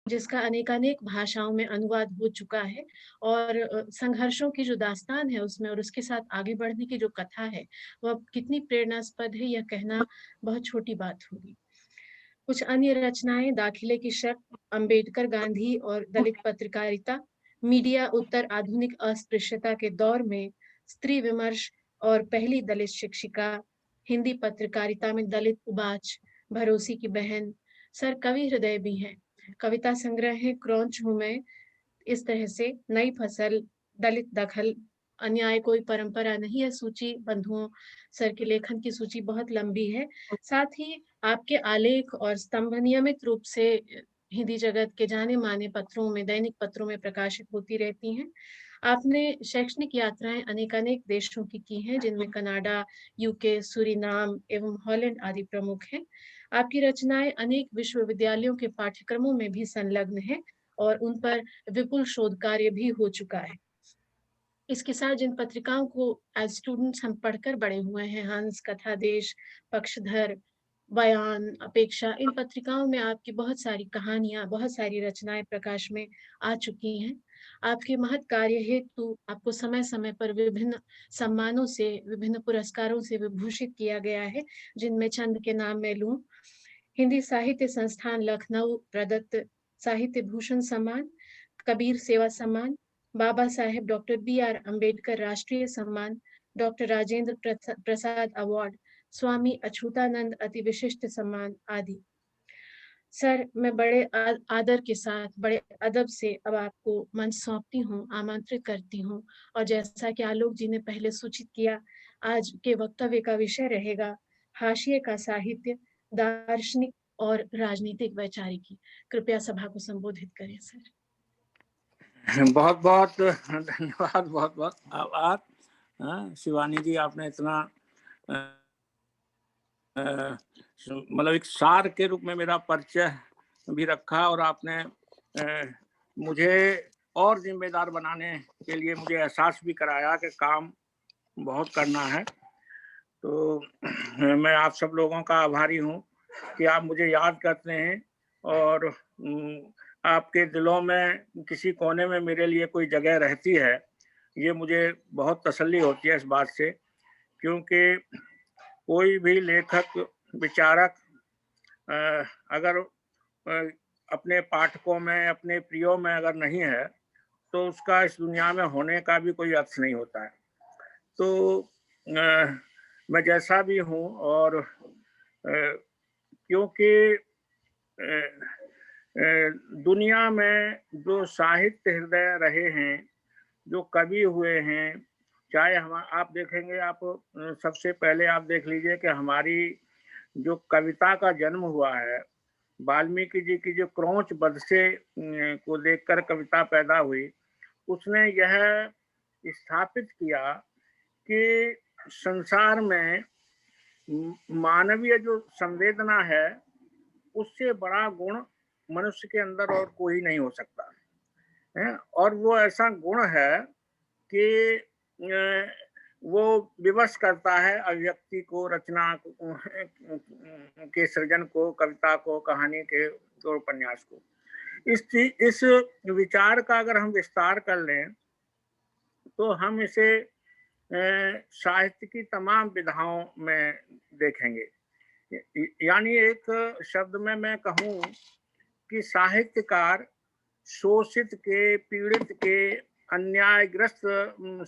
जिसका अनेकानेक भाषाओं में अनुवाद हो चुका है और संघर्षों की जो दास्तान है उसमें और उसके साथ आगे बढ़ने की जो कथा है, वो अब कितनी प्रेरणास्पद है यह कहना बहुत छोटी बात होगी। कुछ अन्य रचनाएँ दाखिले की शक, अम्बेडकर, गांधी और दलित पत्रकारिता, मीडिया उत्तर आधुनिक अस्पृश्यता के दौर में, स्त्री विमर्श और पहली दलित शिक्षिका, हिंदी पत्रकारिता में दलित उबाच, भरोसी की बहन, सर कवि हृदय भी हैं। कविता संग्रह है क्रौंच हूँ मैं, इस तरह से नई फसल, दलित दखल, अन्याय कोई परंपरा नहीं है सूची बंधुओं, सर के लेखन की सूची बहुत लंबी है। साथ ही आपके आलेख और स्तंभ नियमित रूप से हिंदी जगत के जाने-माने पत्रों में, दैनिक पत्रों में प्रकाशित होती रहती हैं। आपने शैक्षणिक यात्राएँ अनेकानेक देशों की हैं, जिनमें कनाडा, यूके, सूरीनाम एवं हॉलैंड आदि प्रमुख हैं। आपकी रचनाएँ अनेक विश्वविद्यालयों के पाठ्यक्रमों में भी संलग्न हैं और उन पर विपुल शोध कार्य भी हो चुका है। इसके साथ जिन पत्रिकाओं को एज़ स्टूडेंट्स हम पढ़कर बड़े हुए हैं, हंस, कथा देश, पक्षधर, बयान, अपेक्षा, इन पत्रिकाओं में आपकी बहुत सारी कहानियाँ, बहुत सारी रचनाएँ प्रकाश में आ चुकी हैं। आपके महत् कार्य हेतु आपको समय-समय पर विभिन्न सम्मानों से, विभिन्न पुरस्कारों से विभूषित किया गया है, जिनमें चंद के नाम मैं लूँ। हिंदी साहित्य संस्थान लखनऊ प्रदत्त साहित्य भूषण सम्मान, कबीर सेवा सम्मान, बाबा साहेब डॉक्टर बी.आर. अम्बेडकर राष्ट्रीय सम्मान, डॉक्टर राजेंद्र प्रसाद अवार्ड, स्वामी अछूतानंद अति विशिष्ट सम्मान आदि। सर, मैं बड़े आदर के साथ, बड़े अदब से अब आपको मंच सौंपती हूँ, आमंत्रित करती हूँ और जैसा कि आलोक जी ने पहले सूचित किया, आज के वक्तव्य का विषय रहेगा हाशिए का साहित्य, दार्शनिक और राजनीतिक वैचारिकी। कृपया सभा को संबोधित करें सर। बहुत बहुत धन्यवाद, बहुत बहुत आभार। शिवानी जी, आपने इतना मतलब एक सार के रूप में मेरा परिचय भी रखा और आपने मुझे और जिम्मेदार बनाने के लिए मुझे एहसास भी कराया कि काम बहुत करना है। तो मैं आप सब लोगों का आभारी हूँ कि आप मुझे याद करते हैं और आपके दिलों में किसी कोने में मेरे लिए कोई जगह रहती है, ये मुझे बहुत तसल्ली होती है इस बात से, क्योंकि कोई भी लेखक, विचारक अगर अपने पाठकों में, अपने प्रियों में अगर नहीं है, तो उसका इस दुनिया में होने का भी कोई अर्थ नहीं होता है। तो मैं जैसा भी हूँ और क्योंकि दुनिया में जो साहित्य हृदय रहे हैं, जो कवि हुए हैं, चाहे हम आप देखेंगे, आप सबसे पहले आप देख लीजिए कि हमारी जो कविता का जन्म हुआ है, वाल्मीकि जी की जो क्रौंच वध से को देखकर कविता पैदा हुई, उसने यह स्थापित किया कि संसार में मानवीय जो संवेदना है, उससे बड़ा गुण मनुष्य के अंदर और कोई नहीं हो सकता है। और वो ऐसा गुण है कि वो विवश करता है अभिव्यक्ति को, रचना के सृजन को, कविता को, कहानी के और उपन्यास को। इस विचार का अगर हम विस्तार कर लें, तो हम इसे साहित्य की तमाम विधाओं में देखेंगे। यानी एक शब्द में मैं कहूँ कि साहित्यकार शोषित के, पीड़ित के, अन्यायग्रस्त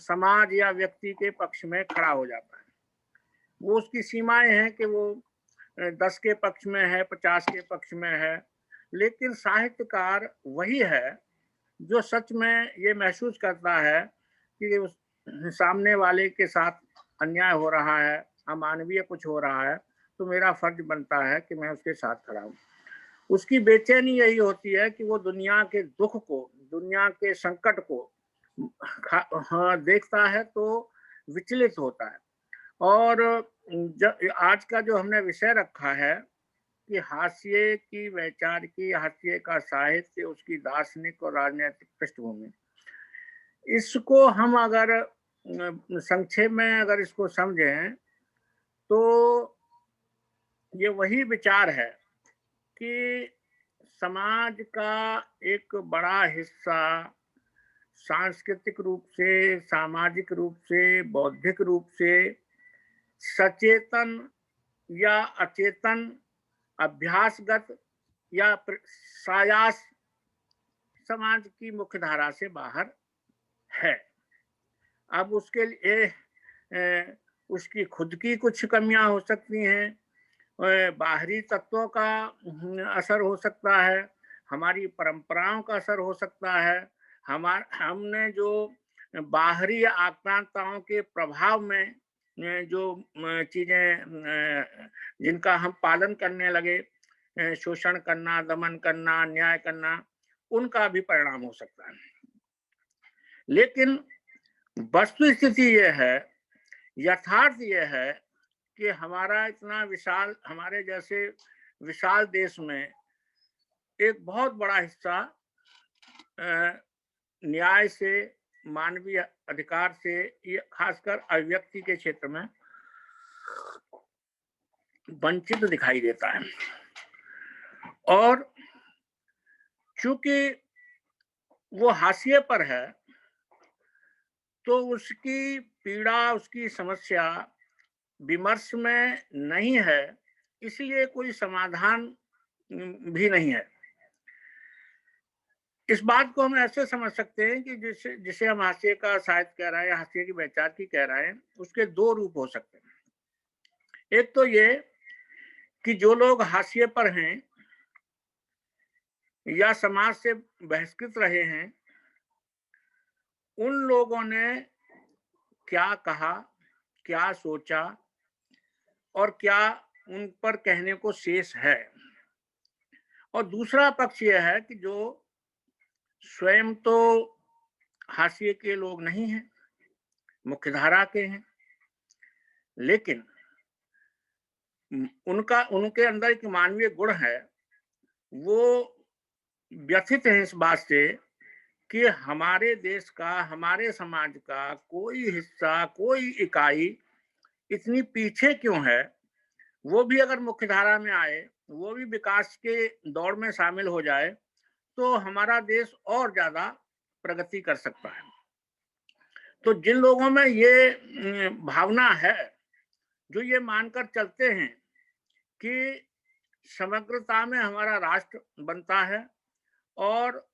समाज या व्यक्ति के पक्ष में खड़ा हो जाता है। वो उसकी सीमाएं हैं कि वो 10 के पक्ष में है, 50 के पक्ष में है, लेकिन साहित्यकार वही है जो सच में ये महसूस करता है कि उस सामने वाले के साथ अन्याय हो रहा है, अमानवीय कुछ हो रहा है, तो मेरा फर्ज बनता है कि मैं उसके साथ खड़ा हूँ। उसकी बेचैनी यही होती है कि वो दुनिया के दुख को, दुनिया के संकट को देखता है तो विचलित होता है। और आज का जो हमने विषय रखा है कि हाशिए की वैचारिकी, हाशिए का साहित्य, उसकी दार्शनिक और राजनीतिक पृष्ठभूमि, इसको हम अगर संक्षेप में अगर इसको समझें, तो ये वही विचार है कि समाज का एक बड़ा हिस्सा सांस्कृतिक रूप से, सामाजिक रूप से, बौद्धिक रूप से सचेतन या अचेतन, अभ्यासगत या सायास समाज की मुख्य धारा से बाहर है। अब उसके लिए उसकी खुद की कुछ कमियां हो सकती हैं, बाहरी तत्वों का असर हो सकता है, हमारी परंपराओं का असर हो सकता है, हमने जो बाहरी आक्रांताओं के प्रभाव में जो चीजें जिनका हम पालन करने लगे, शोषण करना, दमन करना, अन्याय करना, उनका भी परिणाम हो सकता है। लेकिन वस्तु स्थिति यह है, यथार्थ यह है कि हमारा इतना विशाल, हमारे जैसे विशाल देश में एक बहुत बड़ा हिस्सा न्याय से, मानवीय अधिकार से, ये खासकर अभिव्यक्ति के क्षेत्र में वंचित दिखाई देता है। और चूंकि वो हाशिए पर है, तो उसकी पीड़ा, उसकी समस्या विमर्श में नहीं है, इसलिए कोई समाधान भी नहीं है। इस बात को हम ऐसे समझ सकते हैं कि जिसे जिसे हम हाशिए का साहित्य कह रहे हैं, हाशिए की वैचारिकी कह रहे हैं, उसके दो रूप हो सकते हैं। एक तो ये कि जो लोग हाशिए पर हैं या समाज से बहिष्कृत रहे हैं, उन लोगों ने क्या कहा, क्या सोचा और क्या उन पर कहने को शेष है। और दूसरा पक्ष यह है कि जो स्वयं तो हाशिए के लोग नहीं हैं, मुख्यधारा के हैं, लेकिन उनके अंदर एक मानवीय गुण है, वो व्यथित है इस बात से कि हमारे देश का, हमारे समाज का कोई हिस्सा, कोई इकाई इतनी पीछे क्यों है। वो भी अगर मुख्यधारा में आए, वो भी विकास के दौड़ में शामिल हो जाए, तो हमारा देश और ज्यादा प्रगति कर सकता है। तो जिन लोगों में ये भावना है, जो ये मानकर चलते हैं कि समग्रता में हमारा राष्ट्र बनता है और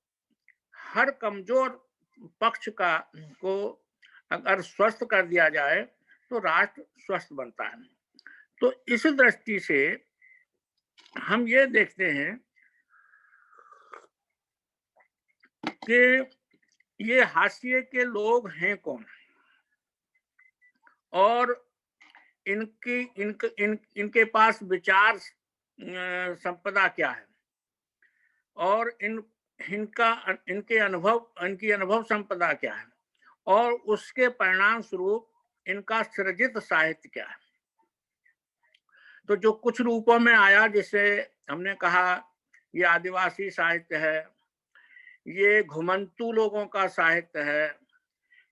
हर कमजोर पक्ष को अगर स्वस्थ कर दिया जाए तो राष्ट्र स्वस्थ बनता है। तो इस दृष्टि से हम ये देखते हैं कि ये हाशिए के लोग हैं कौन और इनके पास विचार संपदा क्या है और इनकी अनुभव संपदा क्या है और उसके परिणाम स्वरूप इनका सृजित साहित्य क्या है। तो जो कुछ रूपों में आया, जिसे हमने कहा ये आदिवासी साहित्य है, ये घुमंतू लोगों का साहित्य है,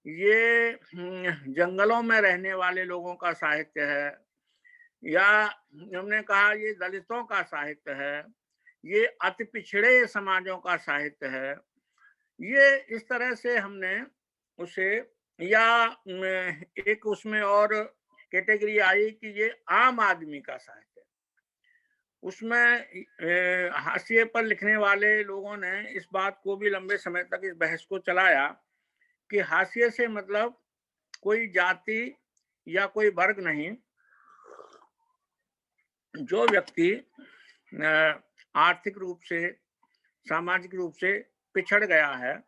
ये जंगलों में रहने वाले लोगों का साहित्य है, या हमने कहा ये दलितों का साहित्य है, ये अति पिछड़े समाजों का साहित्य है, ये इस तरह से हमने उसे, या एक उसमें और कैटेगरी आई कि ये आम आदमी का साहित्य। उसमें हाशिए पर लिखने वाले लोगों ने इस बात को भी लंबे समय तक इस बहस को चलाया कि हाशिए से मतलब कोई जाति या कोई वर्ग नहीं, जो व्यक्ति आर्थिक रूप से, सामाजिक रूप से पिछड़ गया है,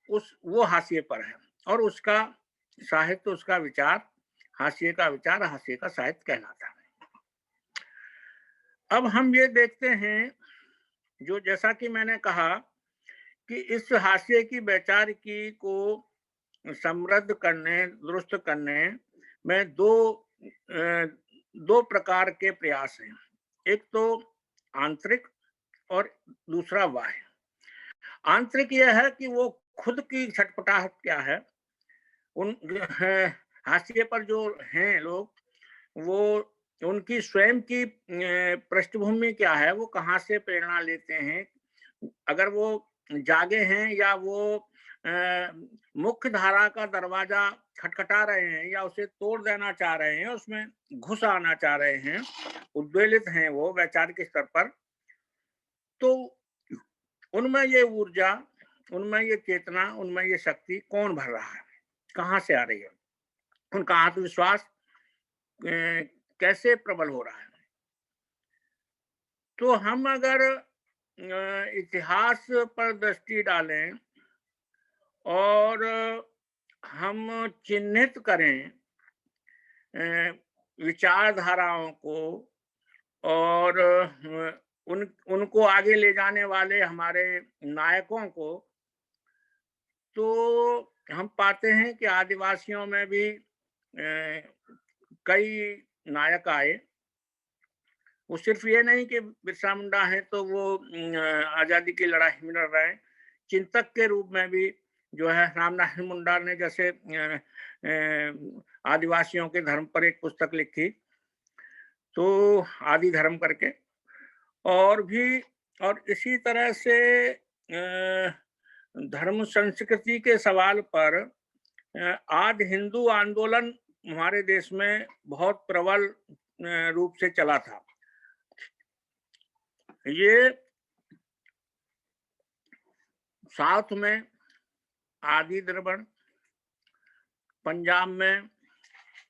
वो हाशिए पर है और उसका साहित्य, उसका विचार, हाशिए का विचार, हाशिए का साहित्य कहलाता है। अब हम ये देखते हैं, जो जैसा कि मैंने कहा कि इस हाशिए की वैचारिकी को समृद्ध करने, दुरुस्त करने में दो प्रकार के प्रयास हैं। एक तो आंतरिक और दूसरा बाह्य। आंतरिक यह है कि वो खुद की छटपटाहट क्या है, उन हाशिए पर जो हैं लोग, वो उनकी स्वयं की पृष्ठभूमि क्या है, वो कहाँ से प्रेरणा लेते हैं, अगर वो जागे हैं या वो मुख्य धारा का दरवाजा खटखटा रहे हैं या उसे तोड़ देना चाह रहे हैं, उसमें घुस आना चाह रहे हैं, उद्वेलित हैं वो वैचारिक स्तर पर, तो उनमें ये ऊर्जा, उनमें ये चेतना, उनमें ये शक्ति कौन भर रहा है, कहाँ से आ रही है, उनका आत्मविश्वास कैसे प्रबल हो रहा है। तो हम अगर इतिहास पर दृष्टि डालें और हम चिन्हित करें विचारधाराओं को और उनको आगे ले जाने वाले हमारे नायकों को, तो हम पाते हैं कि आदिवासियों में भी कई नायक आए। वो सिर्फ ये नहीं कि बिरसा मुंडा है तो वो आजादी की लड़ाई में लड़ रहे हैं, चिंतक के रूप में भी जो है रामनारायण मुंडा ने जैसे आदिवासियों के धर्म पर एक पुस्तक लिखी, तो आदि धर्म करके, और भी, और इसी तरह से धर्म संस्कृति के सवाल पर आदि हिंदू आंदोलन हमारे देश में बहुत प्रबल रूप से चला था। ये साउथ में आदि द्रविड़, पंजाब में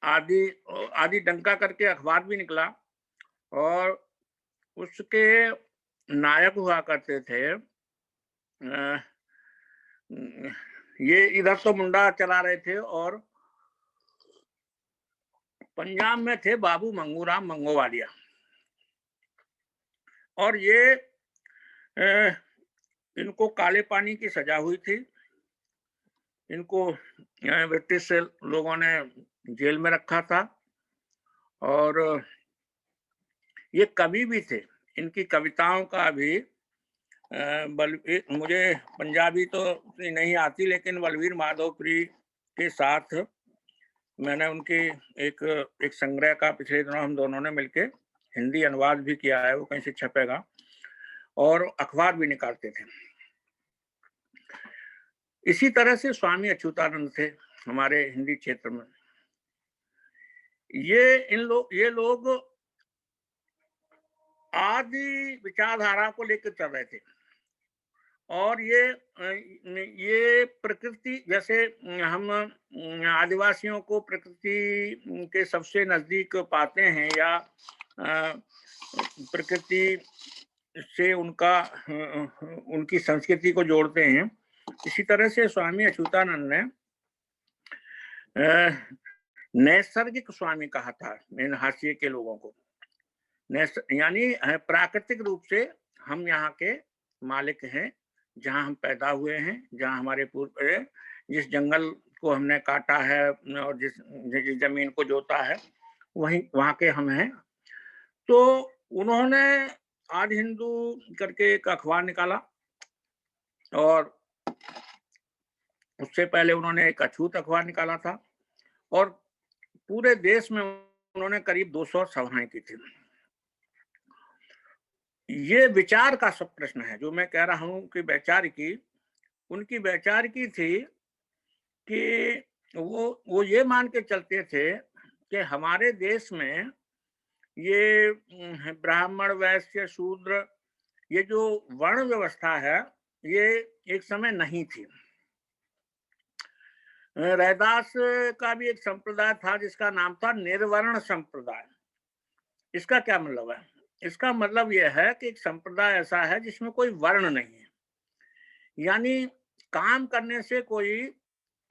आदि डंका करके अखबार भी निकला और उसके नायक हुआ करते थे, ये इधर तो मुंडा चला रहे थे और पंजाब में थे बाबू मंगूराम मंगोवालिया, और ये इनको काले पानी की सजा हुई थी। इनको ब्रिटिश लोगों ने जेल में रखा था और ये कवि भी थे। इनकी कविताओं का भी मुझे पंजाबी तो नहीं आती, लेकिन बलवीर माधोपुरी के साथ मैंने उनके एक संग्रह का पिछले दिनों हम दोनों ने मिलके हिंदी अनुवाद भी किया है, वो कहीं से छपेगा, और अखबार भी निकालते थे। इसी तरह से स्वामी अच्युतानंद थे हमारे हिंदी क्षेत्र में। ये लोग आदि विचारधारा को लेकर चल रहे थे और ये प्रकृति, जैसे हम आदिवासियों को प्रकृति के सबसे नजदीक पाते हैं या प्रकृति से उनकी संस्कृति को जोड़ते हैं, इसी तरह से स्वामी अच्युतानंद ने नैसर्गिक स्वामी कहा था इन हाशिए के लोगों को। यानी प्राकृतिक रूप से हम यहाँ के मालिक हैं, जहाँ हम पैदा हुए हैं, जहाँ हमारे पूर्व, जिस जंगल को हमने काटा है और जिस जमीन को जोता है, वहाँ के हम हैं। तो उन्होंने आदि हिंदू करके एक अखबार निकाला और उससे पहले उन्होंने एक अछूत अखबार निकाला था और पूरे देश में उन्होंने करीब 200 सभाएं की थी। ये विचार का सब प्रश्न है जो मैं कह रहा हूं कि वैचारिकी, उनकी वैचारिकी थी कि वो ये मान के चलते थे कि हमारे देश में ये ब्राह्मण, वैश्य, शूद्र, ये जो वर्ण व्यवस्था है, ये एक समय नहीं थी। रैदास का भी एक संप्रदाय था जिसका नाम था निर्वर्ण संप्रदाय। इसका क्या मतलब है? इसका मतलब यह है कि एक संप्रदाय ऐसा है जिसमें कोई वर्ण नहीं है, यानी काम करने से कोई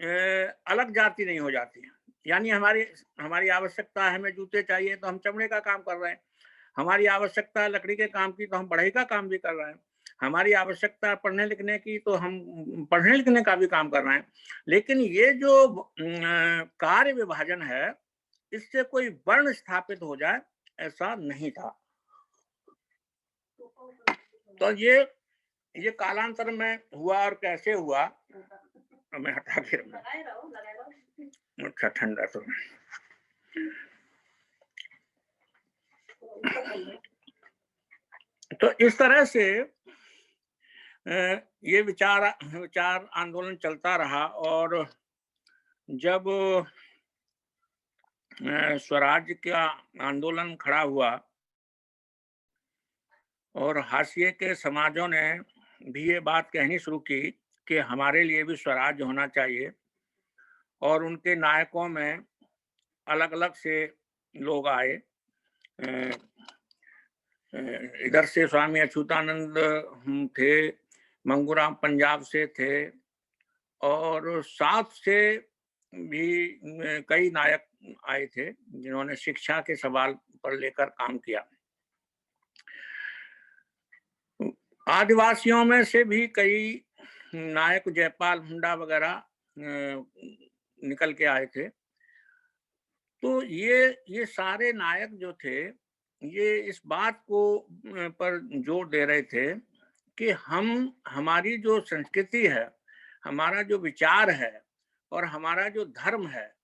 अलग जाति नहीं हो जाती। यानी हमारी आवश्यकता है, हमें जूते चाहिए तो हम चमड़े का काम कर रहे हैं, हमारी आवश्यकता है लकड़ी के काम की तो हम बढ़ई का काम भी कर रहे हैं, हमारी आवश्यकता है पढ़ने लिखने की तो हम पढ़ने लिखने का भी काम कर रहे हैं। लेकिन ये जो कार्य विभाजन है, इससे कोई वर्ण स्थापित हो जाए ऐसा नहीं था। तो ये कालांतर में हुआ, और कैसे हुआ मैं हटा के अच्छा ठंडा तो इस तरह से ये विचार विचार आंदोलन चलता रहा और जब स्वराज का आंदोलन खड़ा हुआ और हाशिए के समाजों ने भी ये बात कहनी शुरू की कि हमारे लिए भी स्वराज होना चाहिए, और उनके नायकों में अलग-अलग से लोग आए। इधर से स्वामी अच्युतानंद थे, मंगूराम पंजाब से थे, और साउथ से भी कई नायक आए थे जिन्होंने शिक्षा के सवाल पर लेकर काम किया। आदिवासियों में से भी कई नायक, जयपाल हुंडा वगैरह निकल के आए थे। तो ये सारे नायक जो थे, ये इस बात को पर जोर दे रहे थे कि हमारी जो संस्कृति है, हमारा जो विचार है और हमारा जो धर्म है,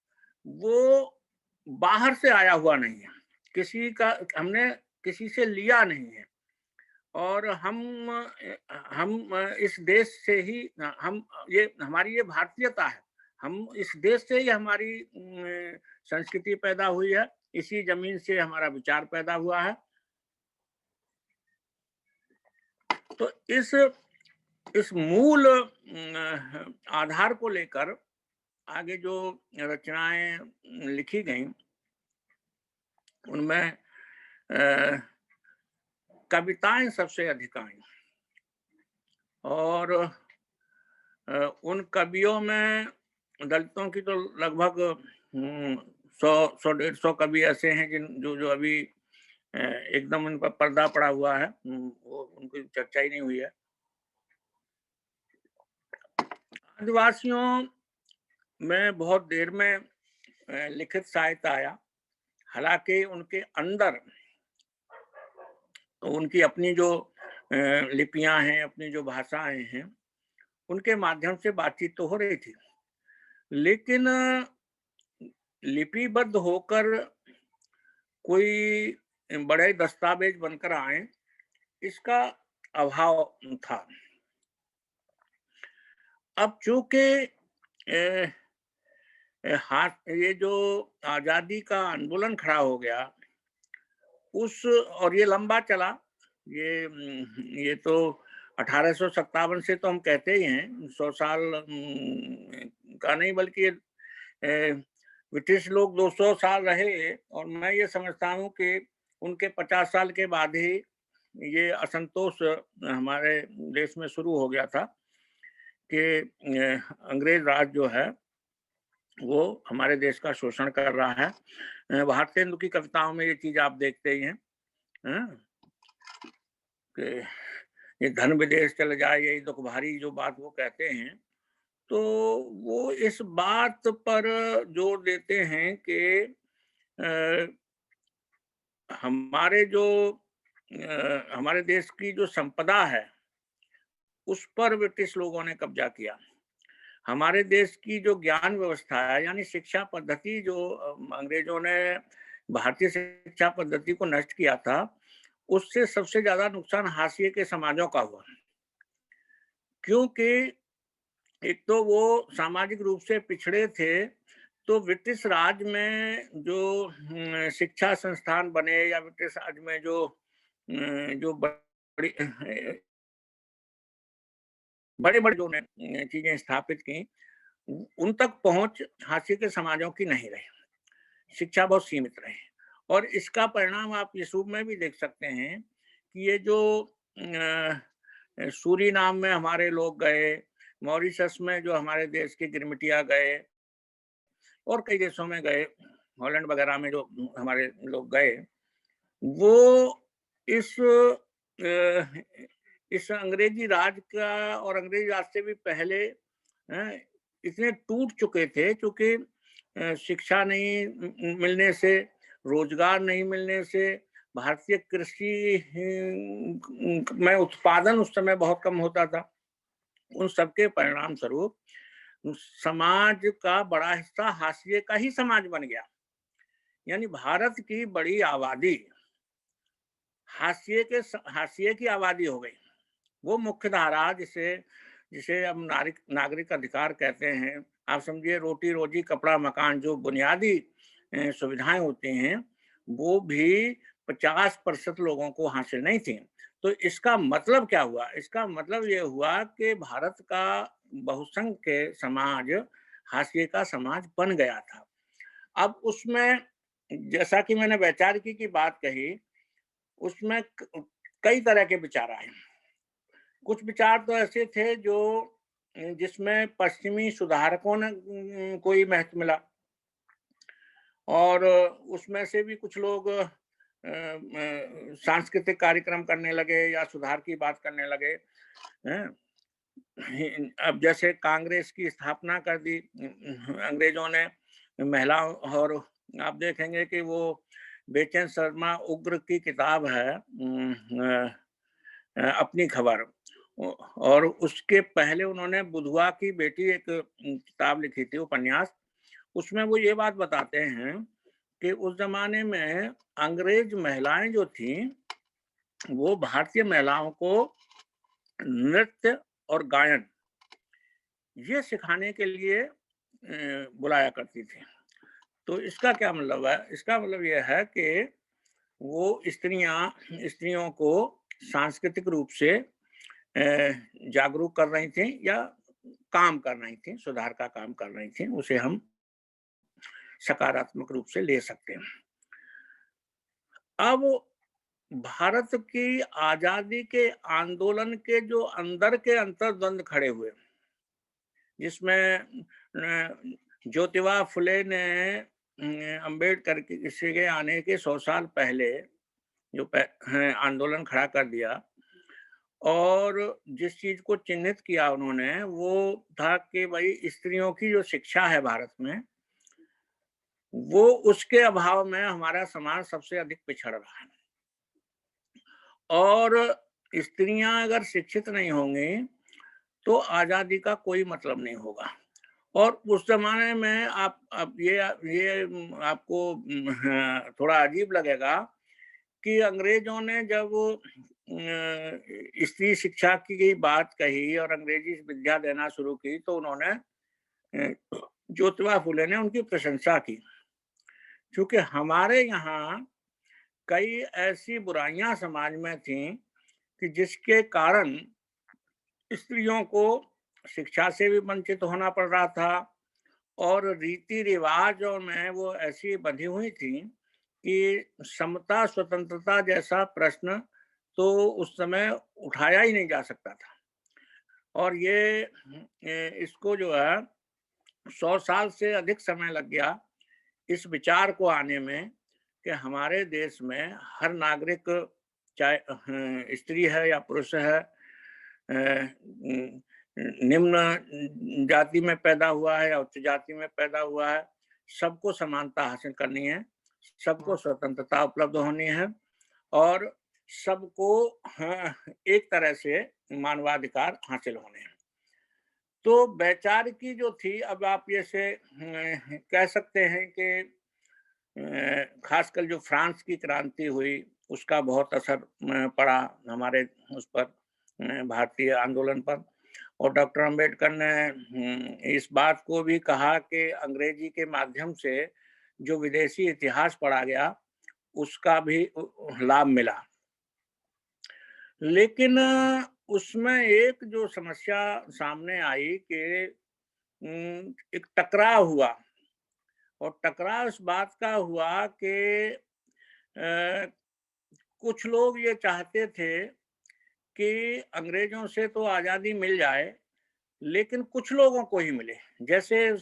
वो बाहर से आया हुआ नहीं है, किसी का हमने किसी से लिया नहीं है, और हम इस देश से ही हम ये हमारी ये भारतीयता है, हम इस देश से ही हमारी संस्कृति पैदा हुई है, इसी जमीन से हमारा विचार पैदा हुआ है। तो इस मूल आधार को लेकर आगे जो रचनाएं लिखी गई, उनमें कविताएं सबसे अधिक आई, और उन कवियों में दलितों की तो लगभग 100-150 कवि ऐसे हैं जो अभी एकदम उन पर पर्दा पड़ा हुआ है, वो उनकी चर्चा ही नहीं हुई है। आदिवासियों में बहुत देर में लिखित साहित्य आया, हालांकि उनके अंदर उनकी अपनी जो लिपियां हैं, अपनी जो भाषाएं हैं, उनके माध्यम से बातचीत तो हो रही थी, लेकिन लिपिबद्ध होकर कोई बड़े दस्तावेज बनकर आए, इसका अभाव था। अब चूंकि ये जो आजादी का आंदोलन खड़ा हो गया, और ये लंबा चला, ये तो 1857 से तो हम कहते ही हैं, 100 साल का नहीं, बल्कि ब्रिटिश लोग 200 साल रहे, और मैं ये समझता हूँ कि उनके 50 साल के बाद ही ये असंतोष हमारे देश में शुरू हो गया था कि अंग्रेज राज जो है वो हमारे देश का शोषण कर रहा है। भारतेंदु की कविताओं में ये चीज आप देखते ही हैं कि ये धन विदेश चले जाए, यही दुख भारी जो बात वो कहते हैं, तो वो इस बात पर जोर देते हैं कि हमारे देश की जो संपदा है, उस पर ब्रिटिश लोगों ने कब्जा किया। हमारे देश की जो ज्ञान व्यवस्था है, यानी शिक्षा पद्धति, जो अंग्रेजों ने भारतीय शिक्षा पद्धति को नष्ट किया था, उससे सबसे ज्यादा नुकसान हाशिए के समाजों का हुआ, क्योंकि एक तो वो सामाजिक रूप से पिछड़े थे। तो ब्रिटिश राज में जो शिक्षा संस्थान बने, या ब्रिटिश राज में जो बड़े बड़े जो ने चीजें स्थापित की, उन तक पहुंच हाशिए के समाजों की नहीं रही, शिक्षा बहुत सीमित रही। और इसका परिणाम आप इस रूप में भी देख सकते हैं कि ये जो सूरीनाम में हमारे लोग गए, मॉरिशस में जो हमारे देश के गिरमिटिया गए, और कई देशों में गए, हॉलैंड वगैरह में जो हमारे लोग गए, वो इस अंग्रेजी राज का और अंग्रेजी राज से भी पहले इतने टूट चुके थे, क्योंकि शिक्षा नहीं मिलने से, रोजगार नहीं मिलने से, भारतीय कृषि में उत्पादन उस समय बहुत कम होता था। उन सबके परिणाम स्वरूप समाज का बड़ा हिस्सा हाशिए का ही समाज बन गया, यानी भारत की बड़ी आबादी हाशिए की आबादी हो गई। वो मुख्य धारा जिसे जिसे हम नारिक नागरिक अधिकार कहते हैं, आप समझिए रोटी, रोजी, कपड़ा, मकान जो बुनियादी सुविधाएँ होती हैं, वो भी 50% लोगों को हासिल नहीं थी। तो इसका मतलब क्या हुआ? इसका मतलब ये हुआ कि भारत का बहुसंख्य समाज हाशिए का समाज बन गया था। अब उसमें जैसा कि मैंने वैचारिकी की बात कही, उसमें कई तरह के विचार आए। कुछ विचार तो ऐसे थे जो जिसमें पश्चिमी सुधारकों ने को ही महत्व मिला और उसमें से भी कुछ लोग सांस्कृतिक कार्यक्रम करने लगे या सुधार की बात करने लगे। हैं? अब जैसे कांग्रेस की स्थापना कर दी अंग्रेजों ने महिलाओं और आप देखेंगे कि वो बेचैन शर्मा उग्र की किताब है अपनी खबर और उसके पहले उन्होंने बुधवा की बेटी एक किताब लिखी थी उपन्यास। उसमें वो ये बात बताते हैं कि उस जमाने में अंग्रेज महिलाएं जो थी वो भारतीय महिलाओं को नृत्य और गायन ये सिखाने के लिए बुलाया करती थी। तो इसका क्या मतलब है? इसका मतलब ये है कि वो स्त्रियों को सांस्कृतिक रूप से जागरूक कर रही थी या काम कर रही थी, सुधार का काम कर रही थी, उसे हम सकारात्मक रूप से ले सकते हैं। अब भारत की आजादी के आंदोलन के जो अंदर के अंतर्द्वंद खड़े हुए, जिसमें ज्योतिबा फुले ने अंबेडकर के आने के 100 साल पहले जो आंदोलन खड़ा कर दिया और जिस चीज को चिन्हित किया उन्होंने वो था कि भाई स्त्रियों की जो शिक्षा है भारत में वो उसके अभाव में हमारा समाज सबसे अधिक पिछड़ रहा है और स्त्रियां अगर शिक्षित नहीं होंगी तो आजादी का कोई मतलब नहीं होगा। और उस जमाने में आप अब ये आपको थोड़ा अजीब लगेगा कि अंग्रेजों ने जब स्त्री शिक्षा की बात कही और अंग्रेजी विद्या देना शुरू की तो उन्होंने ज्योतिबा फुले ने उनकी प्रशंसा की क्योंकि हमारे यहाँ कई ऐसी बुराइयां समाज में थी कि जिसके कारण स्त्रियों को शिक्षा से भी वंचित होना पड़ रहा था और रीति रिवाजों में वो ऐसी बंधी हुई थी कि समता स्वतंत्रता जैसा प्रश्न तो उस समय उठाया ही नहीं जा सकता था और इसको जो है 100 साल से अधिक समय लग गया इस विचार को आने में कि हमारे देश में हर नागरिक चाहे स्त्री है या पुरुष है निम्न जाति में पैदा हुआ है या उच्च जाति में पैदा हुआ है सबको समानता हासिल करनी है, सबको स्वतंत्रता उपलब्ध होनी है और सबको एक तरह से मानवाधिकार हासिल होने हैं। तो वैचारिकी जो थी अब आप ये से कह सकते हैं कि खासकर जो फ्रांस की क्रांति हुई उसका बहुत असर पड़ा हमारे उस पर भारतीय आंदोलन पर और डॉक्टर अंबेडकर ने इस बात को भी कहा कि अंग्रेजी के माध्यम से जो विदेशी इतिहास पढ़ा गया उसका भी लाभ मिला। लेकिन उसमें एक जो समस्या सामने आई कि एक टकराव हुआ और टकराव इस बात का हुआ कि कुछ लोग ये चाहते थे कि अंग्रेजों से तो आज़ादी मिल जाए लेकिन कुछ लोगों को ही मिले। जैसे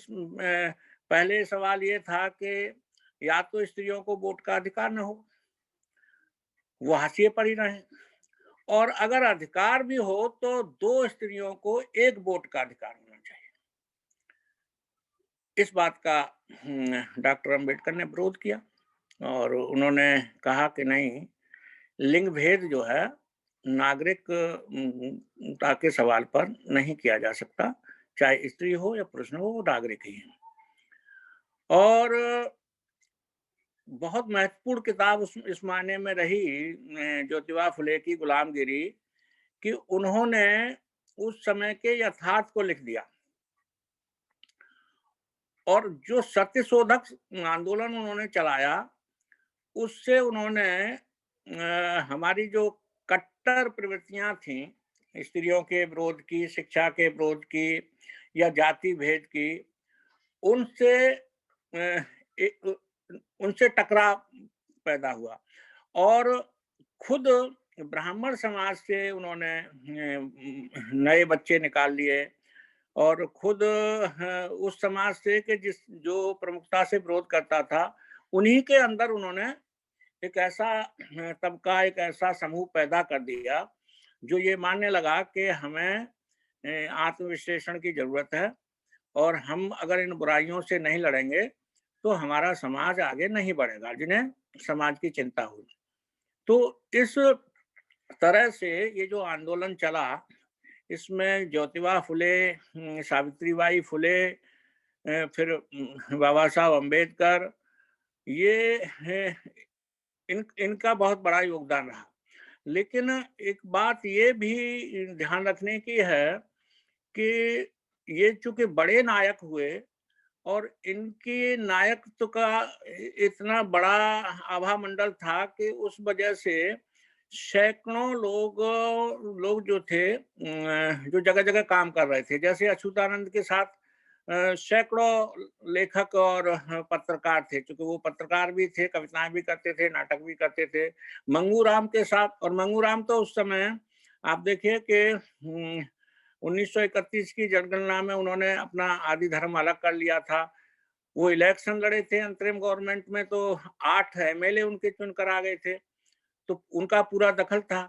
पहले सवाल ये था कि या तो स्त्रियों को वोट का अधिकार न हो, वो हाशिए पर ही रहें और अगर अधिकार भी हो तो 2 स्त्रियों को 1 वोट का अधिकार होना चाहिए। इस बात का डॉक्टर अंबेडकर ने विरोध किया और उन्होंने कहा कि नहीं, लिंग भेद जो है नागरिकता के सवाल पर नहीं किया जा सकता, चाहे स्त्री हो या पुरुष हो, वो नागरिक ही है। और बहुत महत्वपूर्ण किताब इस मायने में रही ज्योतिबा फुले की गुलामगिरी कि उन्होंने उस समय के यथार्थ को लिख दिया और जो सत्यशोधक आंदोलन उन्होंने चलाया, उससे उन्होंने हमारी जो कट्टर प्रवृत्तियां थीं, स्त्रियों के विरोध की, शिक्षा के विरोध की या जाति भेद की, उनसे अ, उनसे टकराव पैदा हुआ और खुद ब्राह्मण समाज से उन्होंने नए बच्चे निकाल लिए और खुद उस समाज से कि जिस जो प्रमुखता से विरोध करता था, उन्हीं के अंदर उन्होंने एक ऐसा तबका, एक ऐसा समूह पैदा कर दिया, जो ये मानने लगा कि हमें आत्मविश्लेषण की ज़रूरत है और हम अगर इन बुराइयों से नहीं लड़ेंगे, तो हमारा समाज आगे नहीं बढ़ेगा, जिन्हें समाज की चिंता हुई। तो इस तरह से ये जो आंदोलन चला, इसमें ज्योतिबा फुले, सावित्रीबाई फुले, फिर बाबा साहब अम्बेडकर, ये इनका बहुत बड़ा योगदान रहा। लेकिन एक बात ये भी ध्यान रखने की है कि ये चूँकि बड़े नायक हुए और इनके नायकत्व का इतना बड़ा आभा मंडल था कि उस वजह से सैकड़ों लोग जो थे जो जगह-जगह काम कर रहे थे। जैसे अच्युतानंद के साथ सैकड़ों लेखक और पत्रकार थे, क्योंकि वो पत्रकार भी थे, कविताएँ भी करते थे, नाटक भी करते थे। मंगू राम के साथ, और मंगू राम तो उस समय आप देखिए कि 1931 की जनगणना में उन्होंने अपना आदि धर्म अलग कर लिया था। वो इलेक्शन लड़े थे अंतरिम गवर्नमेंट में, तो 8 एमएलए उनके चुनकर आ गए थे, तो उनका पूरा दखल था।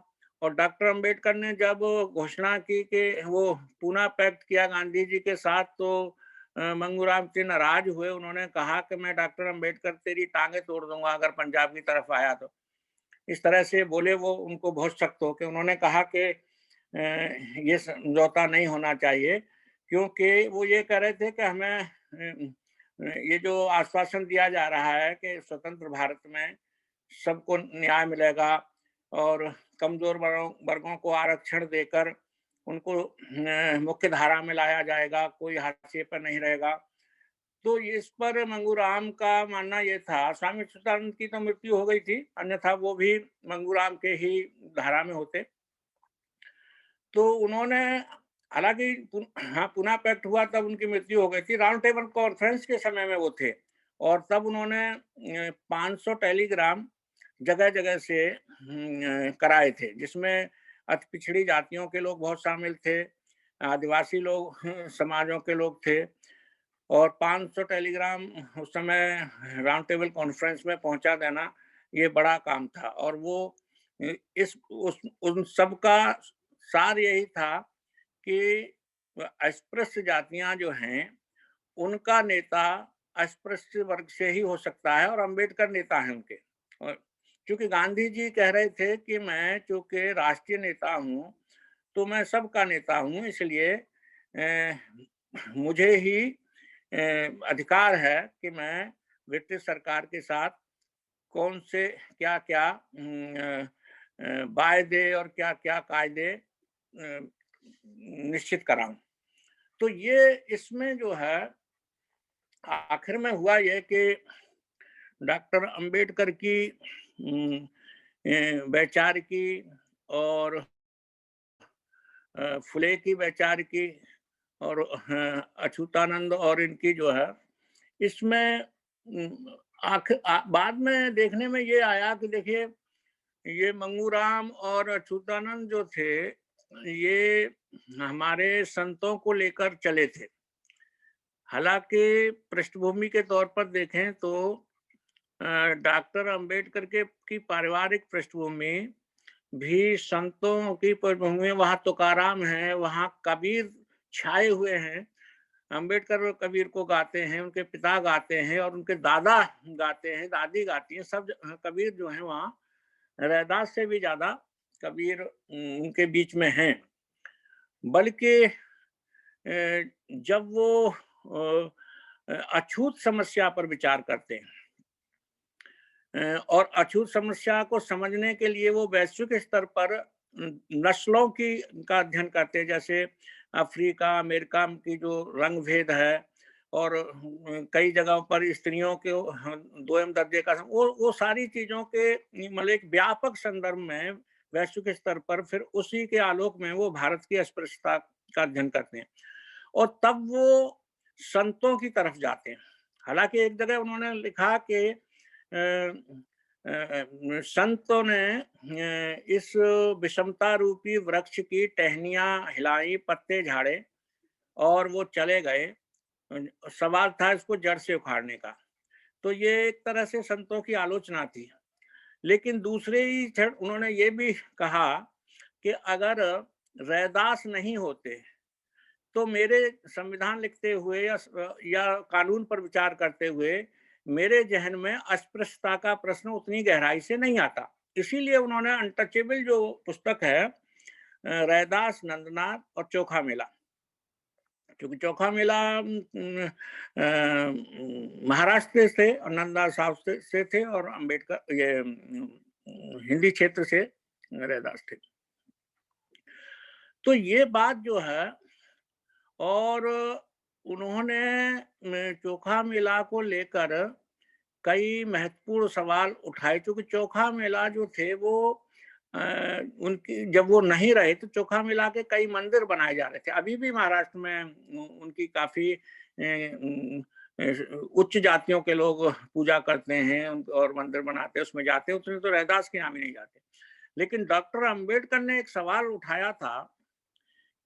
और डॉक्टर अंबेडकर ने जब घोषणा की कि वो पूना पैक्ट किया गांधी जी के साथ, तो मंगूराम जी नाराज हुए। उन्होंने कहा कि मैं डॉक्टर अंबेडकर तेरी टांगे तोड़ दूंगा अगर पंजाब की तरफ आया तो। इस तरह से बोले वो, उनको बहुत सख्त हो के उन्होंने कहा कि ये समझौता नहीं होना चाहिए, क्योंकि वो ये कह रहे थे कि हमें ये जो आश्वासन दिया जा रहा है कि स्वतंत्र भारत में सबको न्याय मिलेगा और कमजोर वर्गों को आरक्षण देकर उनको मुख्य धारा में लाया जाएगा, कोई हाशिए पर नहीं रहेगा। तो इस पर मंगूराम का मानना ये था, स्वामी चिदानंद की तो मृत्यु हो गई थी, अन्यथा वो भी मंगूराम के ही धारा में होते। तो उन्होंने, हालाँकि हाँ, पूना पैक्ट हुआ तब उनकी मृत्यु हो गई थी। राउंड टेबल कॉन्फ्रेंस के समय में वो थे और तब उन्होंने 500 टेलीग्राम जगह-जगह से कराए थे, जिसमें अति पिछड़ी जातियों के लोग बहुत शामिल थे, आदिवासी लोग समाजों के लोग थे और 500 टेलीग्राम उस समय राउंड टेबल कॉन्फ्रेंस में पहुँचा देना, ये बड़ा काम था। और वो इस उस उन सब का सार यही था कि अस्पृश्य जातियाँ जो हैं, उनका नेता अस्पृश्य वर्ग से ही हो सकता है और अम्बेडकर नेता हैं उनके। और चूँकि गांधी जी कह रहे थे कि मैं चूँकि राष्ट्रीय नेता हूँ, तो मैं सबका नेता हूँ, इसलिए मुझे ही अधिकार है कि मैं ब्रिटिश सरकार के साथ कौन से क्या-क्या वायदे और क्या-क्या कायदे निश्चित कराऊँ। तो ये इसमें जो है आखिर में हुआ ये कि डॉक्टर अंबेडकर की वैचारिकी और फुले की वैचारिकी और अच्युतानंद और इनकी जो है, इसमें बाद में देखने में ये आया कि देखिए, ये मंगूराम और अच्युतानंद जो थे, ये हमारे संतों को लेकर चले थे। हालाँकि पृष्ठभूमि के तौर पर देखें तो डॉक्टर अंबेडकर के की पारिवारिक पृष्ठभूमि भी संतों की पृष्ठभूमि, वहाँ तुकाराम है, वहाँ कबीर छाए हुए हैं। अंबेडकर और कबीर को गाते हैं, उनके पिता गाते हैं और उनके दादा गाते हैं, दादी गाती हैं, सब कबीर जो हैं वहाँ रैदास से भी ज़्यादा कबीर उनके बीच में हैं। बल्कि जब वो अछूत समस्या पर विचार करते हैं और अछूत समस्या को समझने के लिए वो वैश्विक स्तर पर नस्लों की का अध्ययन करते हैं, जैसे अफ्रीका, अमेरिका की जो रंग भेद है और कई जगहों पर स्त्रियों के दोयम दर्जे का वो सारी चीज़ों के मतलब एक व्यापक संदर्भ में वैश्विक स्तर पर फिर उसी के आलोक में वो भारत की अस्पृश्यता का अध्ययन करते हैं और तब वो संतों की तरफ जाते हैं। हालाँकि एक जगह उन्होंने लिखा कि संतों ने इस विषमता रूपी वृक्ष की टहनियाँ हिलाई, पत्ते झाड़े और वो चले गए। सवाल था इसको जड़ से उखाड़ने का। तो ये एक तरह से संतों की आलोचना थी। लेकिन दूसरे ही क्षण उन्होंने ये भी कहा कि अगर रैदास नहीं होते, तो मेरे संविधान लिखते हुए या कानून पर विचार करते हुए मेरे ज़हन में अस्पृश्यता का प्रश्न उतनी गहराई से नहीं आता। इसीलिए उन्होंने अनटचेबल जो पुस्तक है रैदास, नंदनाथ और चोखा मेला, क्योंकि चोखा मेला महाराष्ट्र से और नंदा साहब से थे और अंबेडकर ये हिंदी क्षेत्र से रैदास थे। तो ये बात जो है और उन्होंने चोखा मेला को लेकर कई महत्वपूर्ण सवाल उठाए, क्योंकि चोखा मेला जो थे वो उनकी जब वो नहीं रहे तो चोखा मेला के कई मंदिर बनाए जा रहे थे। अभी भी महाराष्ट्र में उनकी काफी उच्च जातियों के लोग पूजा करते हैं और मंदिर बनाते हैं, उसमें जाते हैं, उतने तो रैदास के यहाँ भी नहीं जाते। लेकिन डॉक्टर अंबेडकर ने एक सवाल उठाया था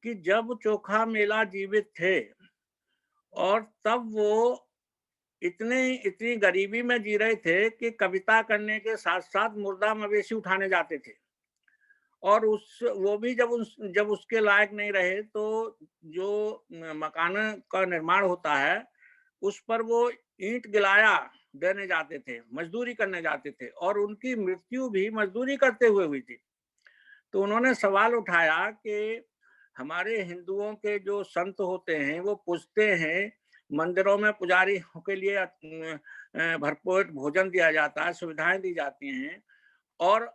कि जब चोखा मेला जीवित थे और तब वो इतनी गरीबी में जी रहे थे कि कविता करने के साथ साथ मुर्दा मवेशी उठाने जाते थे और वो भी जब उसके लायक नहीं रहे तो जो मकान का निर्माण होता है उस पर वो ईंट गिलाया देने जाते थे, मजदूरी करने जाते थे और उनकी मृत्यु भी मजदूरी करते हुए हुई थी। तो उन्होंने सवाल उठाया कि हमारे हिंदुओं के जो संत होते हैं वो पूजते हैं, मंदिरों में पुजारी के लिए भरपेट भोजन दिया जाता है, सुविधाएं दी जाती हैं और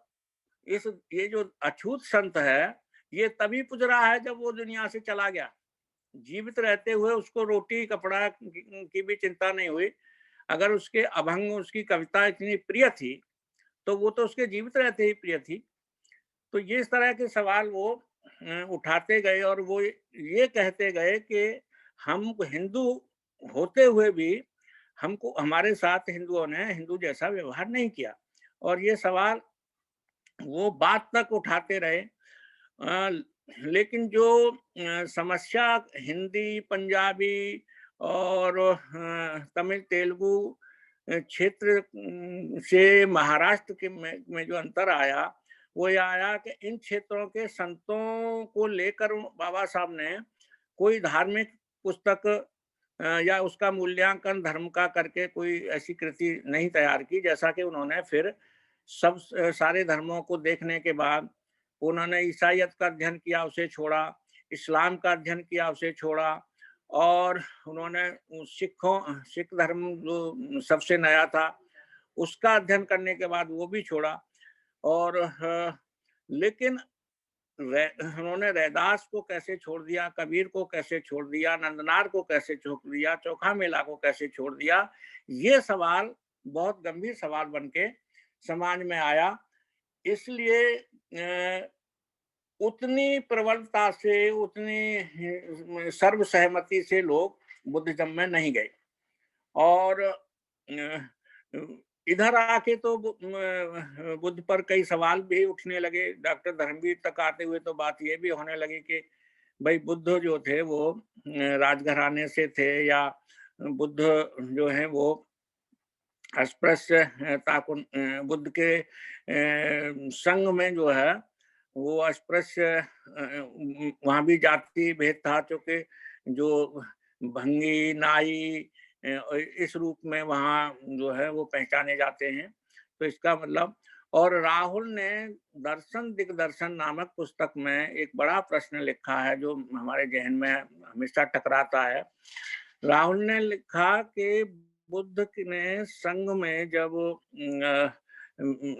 ये जो अछूत संत है ये तभी पूज रहा है जब वो दुनिया से चला गया। जीवित रहते हुए उसको रोटी कपड़ा की भी चिंता नहीं हुई। अगर उसके अभंग, उसकी कविता इतनी प्रिय थी तो वो तो उसके जीवित रहते ही प्रिय थी। तो ये इस तरह के सवाल वो उठाते गए और वो ये कहते गए कि हम हिंदू होते हुए भी हमको हमारे साथ हिंदुओं ने हिंदू जैसा व्यवहार नहीं किया और ये सवाल वो बात तक उठाते रहे। लेकिन जो समस्या हिंदी, पंजाबी और तमिल, तेलुगु क्षेत्र से महाराष्ट्र के में जो अंतर आया वो ये आया कि इन क्षेत्रों के संतों को लेकर बाबा साहब ने कोई धार्मिक पुस्तक या उसका मूल्यांकन धर्म का करके कोई ऐसी कृति नहीं तैयार की, जैसा कि उन्होंने फिर सब सारे धर्मों को देखने के बाद उन्होंने ईसाईयत का अध्ययन किया, उसे छोड़ा, इस्लाम का अध्ययन किया, उसे छोड़ा और उन्होंने सिख धर्म जो सबसे नया था उसका अध्ययन करने के बाद वो भी छोड़ा और लेकिन उन्होंने रैदास को कैसे छोड़ दिया, कबीर को कैसे छोड़ दिया, नंदनार को कैसे छोड़ दिया, चोखा मेला को कैसे छोड़ दिया, ये सवाल बहुत गंभीर सवाल बन के समाज में आया। इसलिए उतनी प्रबलता से, उतनी सर्वसहमति से लोग बुद्धिज्म में नहीं गए और इधर आके तो बुद्ध पर कई सवाल भी उठने लगे। डॉक्टर धर्मवीर तक आते हुए तो बात ये भी होने लगी कि भाई बुद्ध जो थे वो राजघराने से थे या बुद्ध जो है वो अस्पृश्यता को बुद्ध के संघ में जो है वो अस्पृश्य वहाँ भी जाति भेद था, क्योंकि जो भंगी, नाई इस रूप में वहाँ जो है वो पहचाने जाते हैं। तो इसका मतलब और राहुल ने दर्शन दिग्दर्शन नामक पुस्तक में एक बड़ा प्रश्न लिखा है जो हमारे जहन में हमेशा टकराता है। राहुल ने लिखा कि बुद्ध ने संघ में जब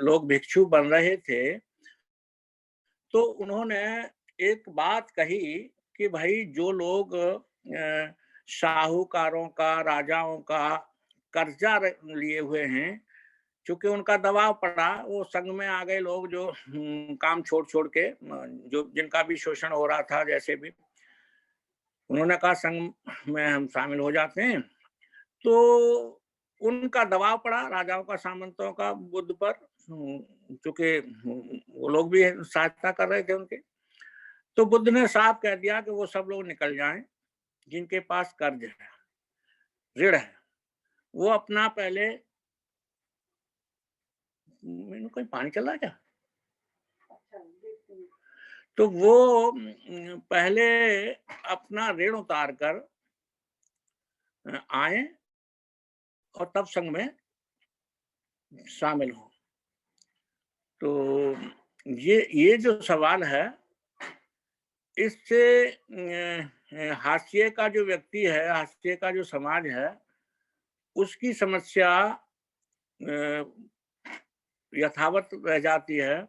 लोग भिक्षु बन रहे थे तो उन्होंने एक बात कही कि भाई जो लोग साहूकारों का, राजाओं का कर्जा लिए हुए हैं, चूंकि उनका दबाव पड़ा, वो संघ में आ गए लोग जो काम छोड़ छोड़ के, जो जिनका भी शोषण हो रहा था, जैसे भी उन्होंने कहा संघ में हम शामिल हो जाते हैं। तो उनका दबाव पड़ा राजाओं का, सामंतों का बुद्ध पर, चूंकि वो लोग भी सहायता कर रहे थे उनके। तो बुद्ध ने साफ कह दिया कि वो सब लोग निकल जाएं जिनके पास कर्ज है, ऋण है। वो अपना पहले, मैंने कोई पानी चल रहा है क्या? तो वो पहले अपना ऋण उतार कर आए और तब संघ में शामिल हो। तो ये जो सवाल है, इससे हाशिए का जो व्यक्ति है, हाशिए का जो समाज है, उसकी समस्या यथावत रह जाती है।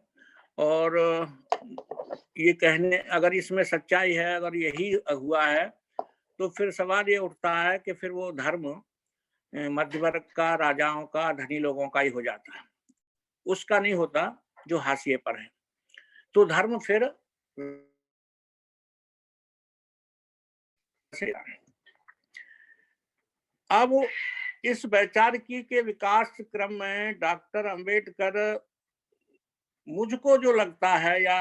और ये कहने, अगर इसमें सच्चाई है, अगर यही हुआ है, तो फिर सवाल ये उठता है कि फिर वो धर्म मध्य वर्ग का, राजाओं का, धनी लोगों का ही हो जाता है, उसका नहीं होता जो हाशिए पर है। तो धर्म फिर अब इस वैचारिकी के विकास क्रम में डॉक्टर अंबेडकर, मुझको जो लगता है, या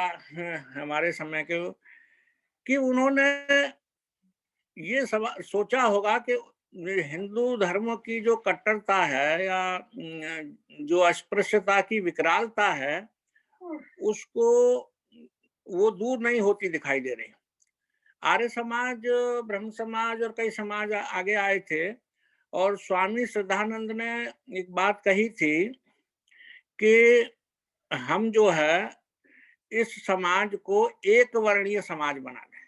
हमारे समय के, कि उन्होंने ये सोचा होगा कि हिंदू धर्म की जो कट्टरता है, या जो अस्पृश्यता की विकरालता है, उसको वो दूर नहीं होती दिखाई दे रही। आर्य समाज, ब्रह्म समाज और कई समाज आगे आए थे, और स्वामी श्रद्धानंद ने एक बात कही थी कि हम जो है इस समाज को एक वर्णीय समाज बना दें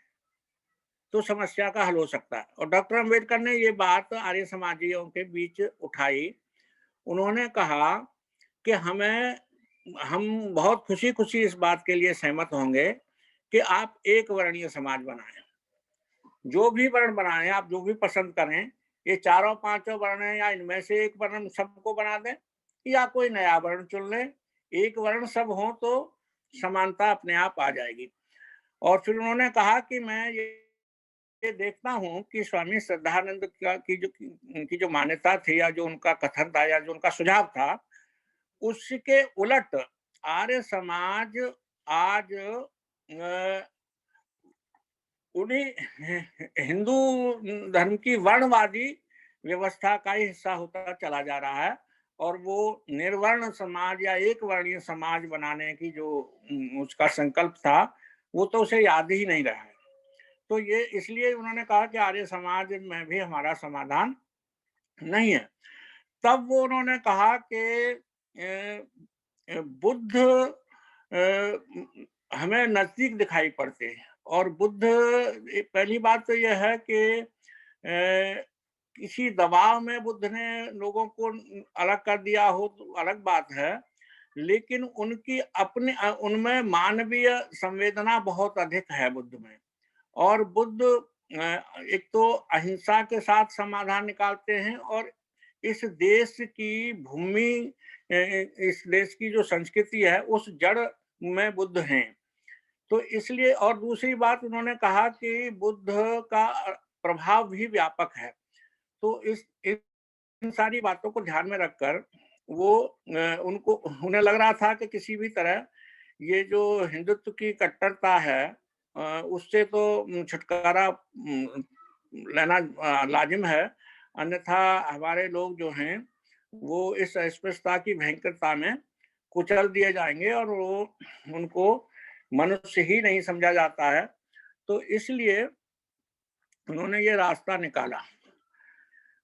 तो समस्या का हल हो सकता है। और डॉक्टर अंबेडकर ने ये बात आर्य समाजियों के बीच उठाई। उन्होंने कहा कि हम बहुत खुशी खुशी इस बात के लिए सहमत होंगे कि आप एक वर्णीय समाज बनाएं, जो भी वर्ण बनाएं, आप जो भी पसंद करें, ये चारों पांचों वर्ण है, या इनमें से एक वर्ण सबको बना दें, या कोई नया वर्ण चुन लें, एक वर्ण सब हो तो समानता अपने आप आ जाएगी। और फिर उन्होंने कहा कि मैं ये देखता हूं कि स्वामी श्रद्धानंद की जो मान्यता थी, या जो उनका कथन था, या जो उनका सुझाव था, उसके उलट आर्य समाज आज उन्हीं हिंदू धर्म की वर्णवादी व्यवस्था का ही हिस्सा होता चला जा रहा है। और वो निर्वर्ण समाज या एक वर्णीय समाज बनाने की जो उसका संकल्प था, वो तो उसे याद ही नहीं रहा है। तो ये इसलिए उन्होंने कहा कि आर्य समाज में भी हमारा समाधान नहीं है। तब वो उन्होंने कहा कि बुद्ध हमें नजदीक दिखाई पड़ते हैं, और बुद्ध, पहली बात तो यह है कि किसी दबाव में बुद्ध ने लोगों को अलग कर दिया हो तो अलग बात है, लेकिन उनकी अपने उनमें मानवीय संवेदना बहुत अधिक है बुद्ध में। और बुद्ध एक तो अहिंसा के साथ समाधान निकालते हैं, और इस देश की भूमि, इस देश की जो संस्कृति है, उस जड़ में बुद्ध हैं। तो इसलिए, और दूसरी बात उन्होंने कहा कि बुद्ध का प्रभाव भी व्यापक है। तो इन सारी बातों को ध्यान में रखकर वो उनको उन्हें लग रहा था कि किसी भी तरह ये जो हिंदुत्व की कट्टरता है, उससे तो छुटकारा लेना लाजिम है, अन्यथा हमारे लोग जो हैं वो इस अस्पृश्यता की भयंकरता में कुचल दिए जाएंगे, और वो उनको मनुष्य ही नहीं समझा जाता है। तो इसलिए उन्होंने ये रास्ता निकाला।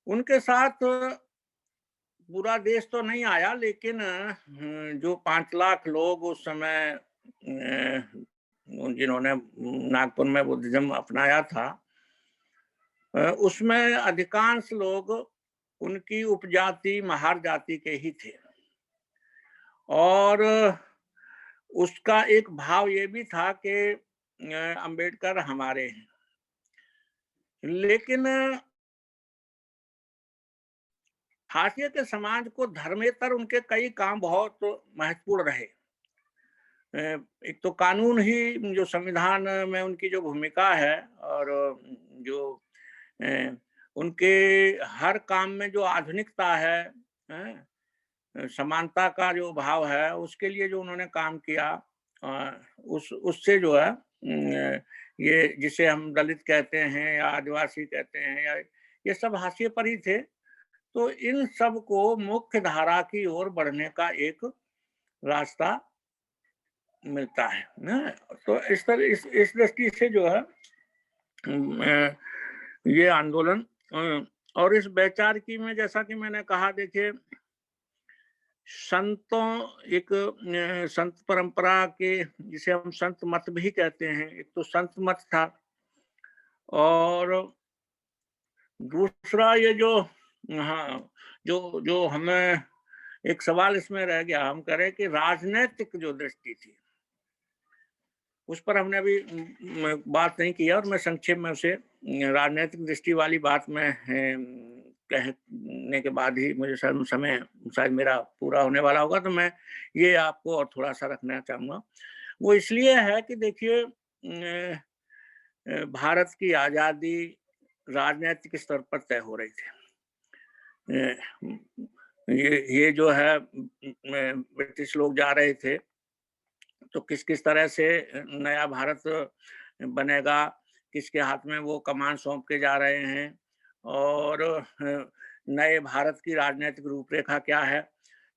उनके साथ पूरा देश तो नहीं आया, लेकिन जो 5 लाख लोग उस समय जिन्होंने नागपुर में बुद्धिज्म अपनाया था, उसमें अधिकांश लोग उनकी उपजाति महार जाति के ही थे। और उसका एक भाव ये भी था कि अंबेडकर हमारे हैं। लेकिन हाशिए के समाज को धर्मेतर उनके कई काम बहुत महत्वपूर्ण रहे। एक तो कानून ही जो संविधान में उनकी जो भूमिका है और जो अ, उनके हर काम में जो आधुनिकता है, हैं? समानता का जो भाव है, उसके लिए जो उन्होंने काम किया, उस उससे जो है ये जिसे हम दलित कहते हैं या आदिवासी कहते हैं या ये सब हाशिए पर ही थे। तो इन सब को मुख्य धारा की ओर बढ़ने का एक रास्ता मिलता है ना। तो इस तरह इस दृष्टि से जो है ये आंदोलन और इस वैचारिकी में जैसा कि मैंने कहा, देखिए संतों एक संत परंपरा के जिसे हम संत मत भी कहते हैं, एक तो संत मत था और दूसरा ये जो हाँ जो जो हमें एक सवाल इसमें रह गया, हम करें कि राजनीतिक जो दृष्टि थी उस पर हमने अभी बात नहीं किया और मैं संक्षेप में उसे राजनीतिक दृष्टि वाली बात में कहने के बाद ही मुझे समय शायद मेरा पूरा होने वाला होगा, तो मैं ये आपको और थोड़ा सा रखना चाहूंगा। वो इसलिए है कि देखिए भारत की आज़ादी राजनीतिक स्तर पर तय हो रही थी। ये जो है ब्रिटिश लोग जा रहे थे, तो किस किस तरह से नया भारत बनेगा, किसके हाथ में वो कमान सौंप के जा रहे हैं और नए भारत की राजनीतिक रूपरेखा क्या है।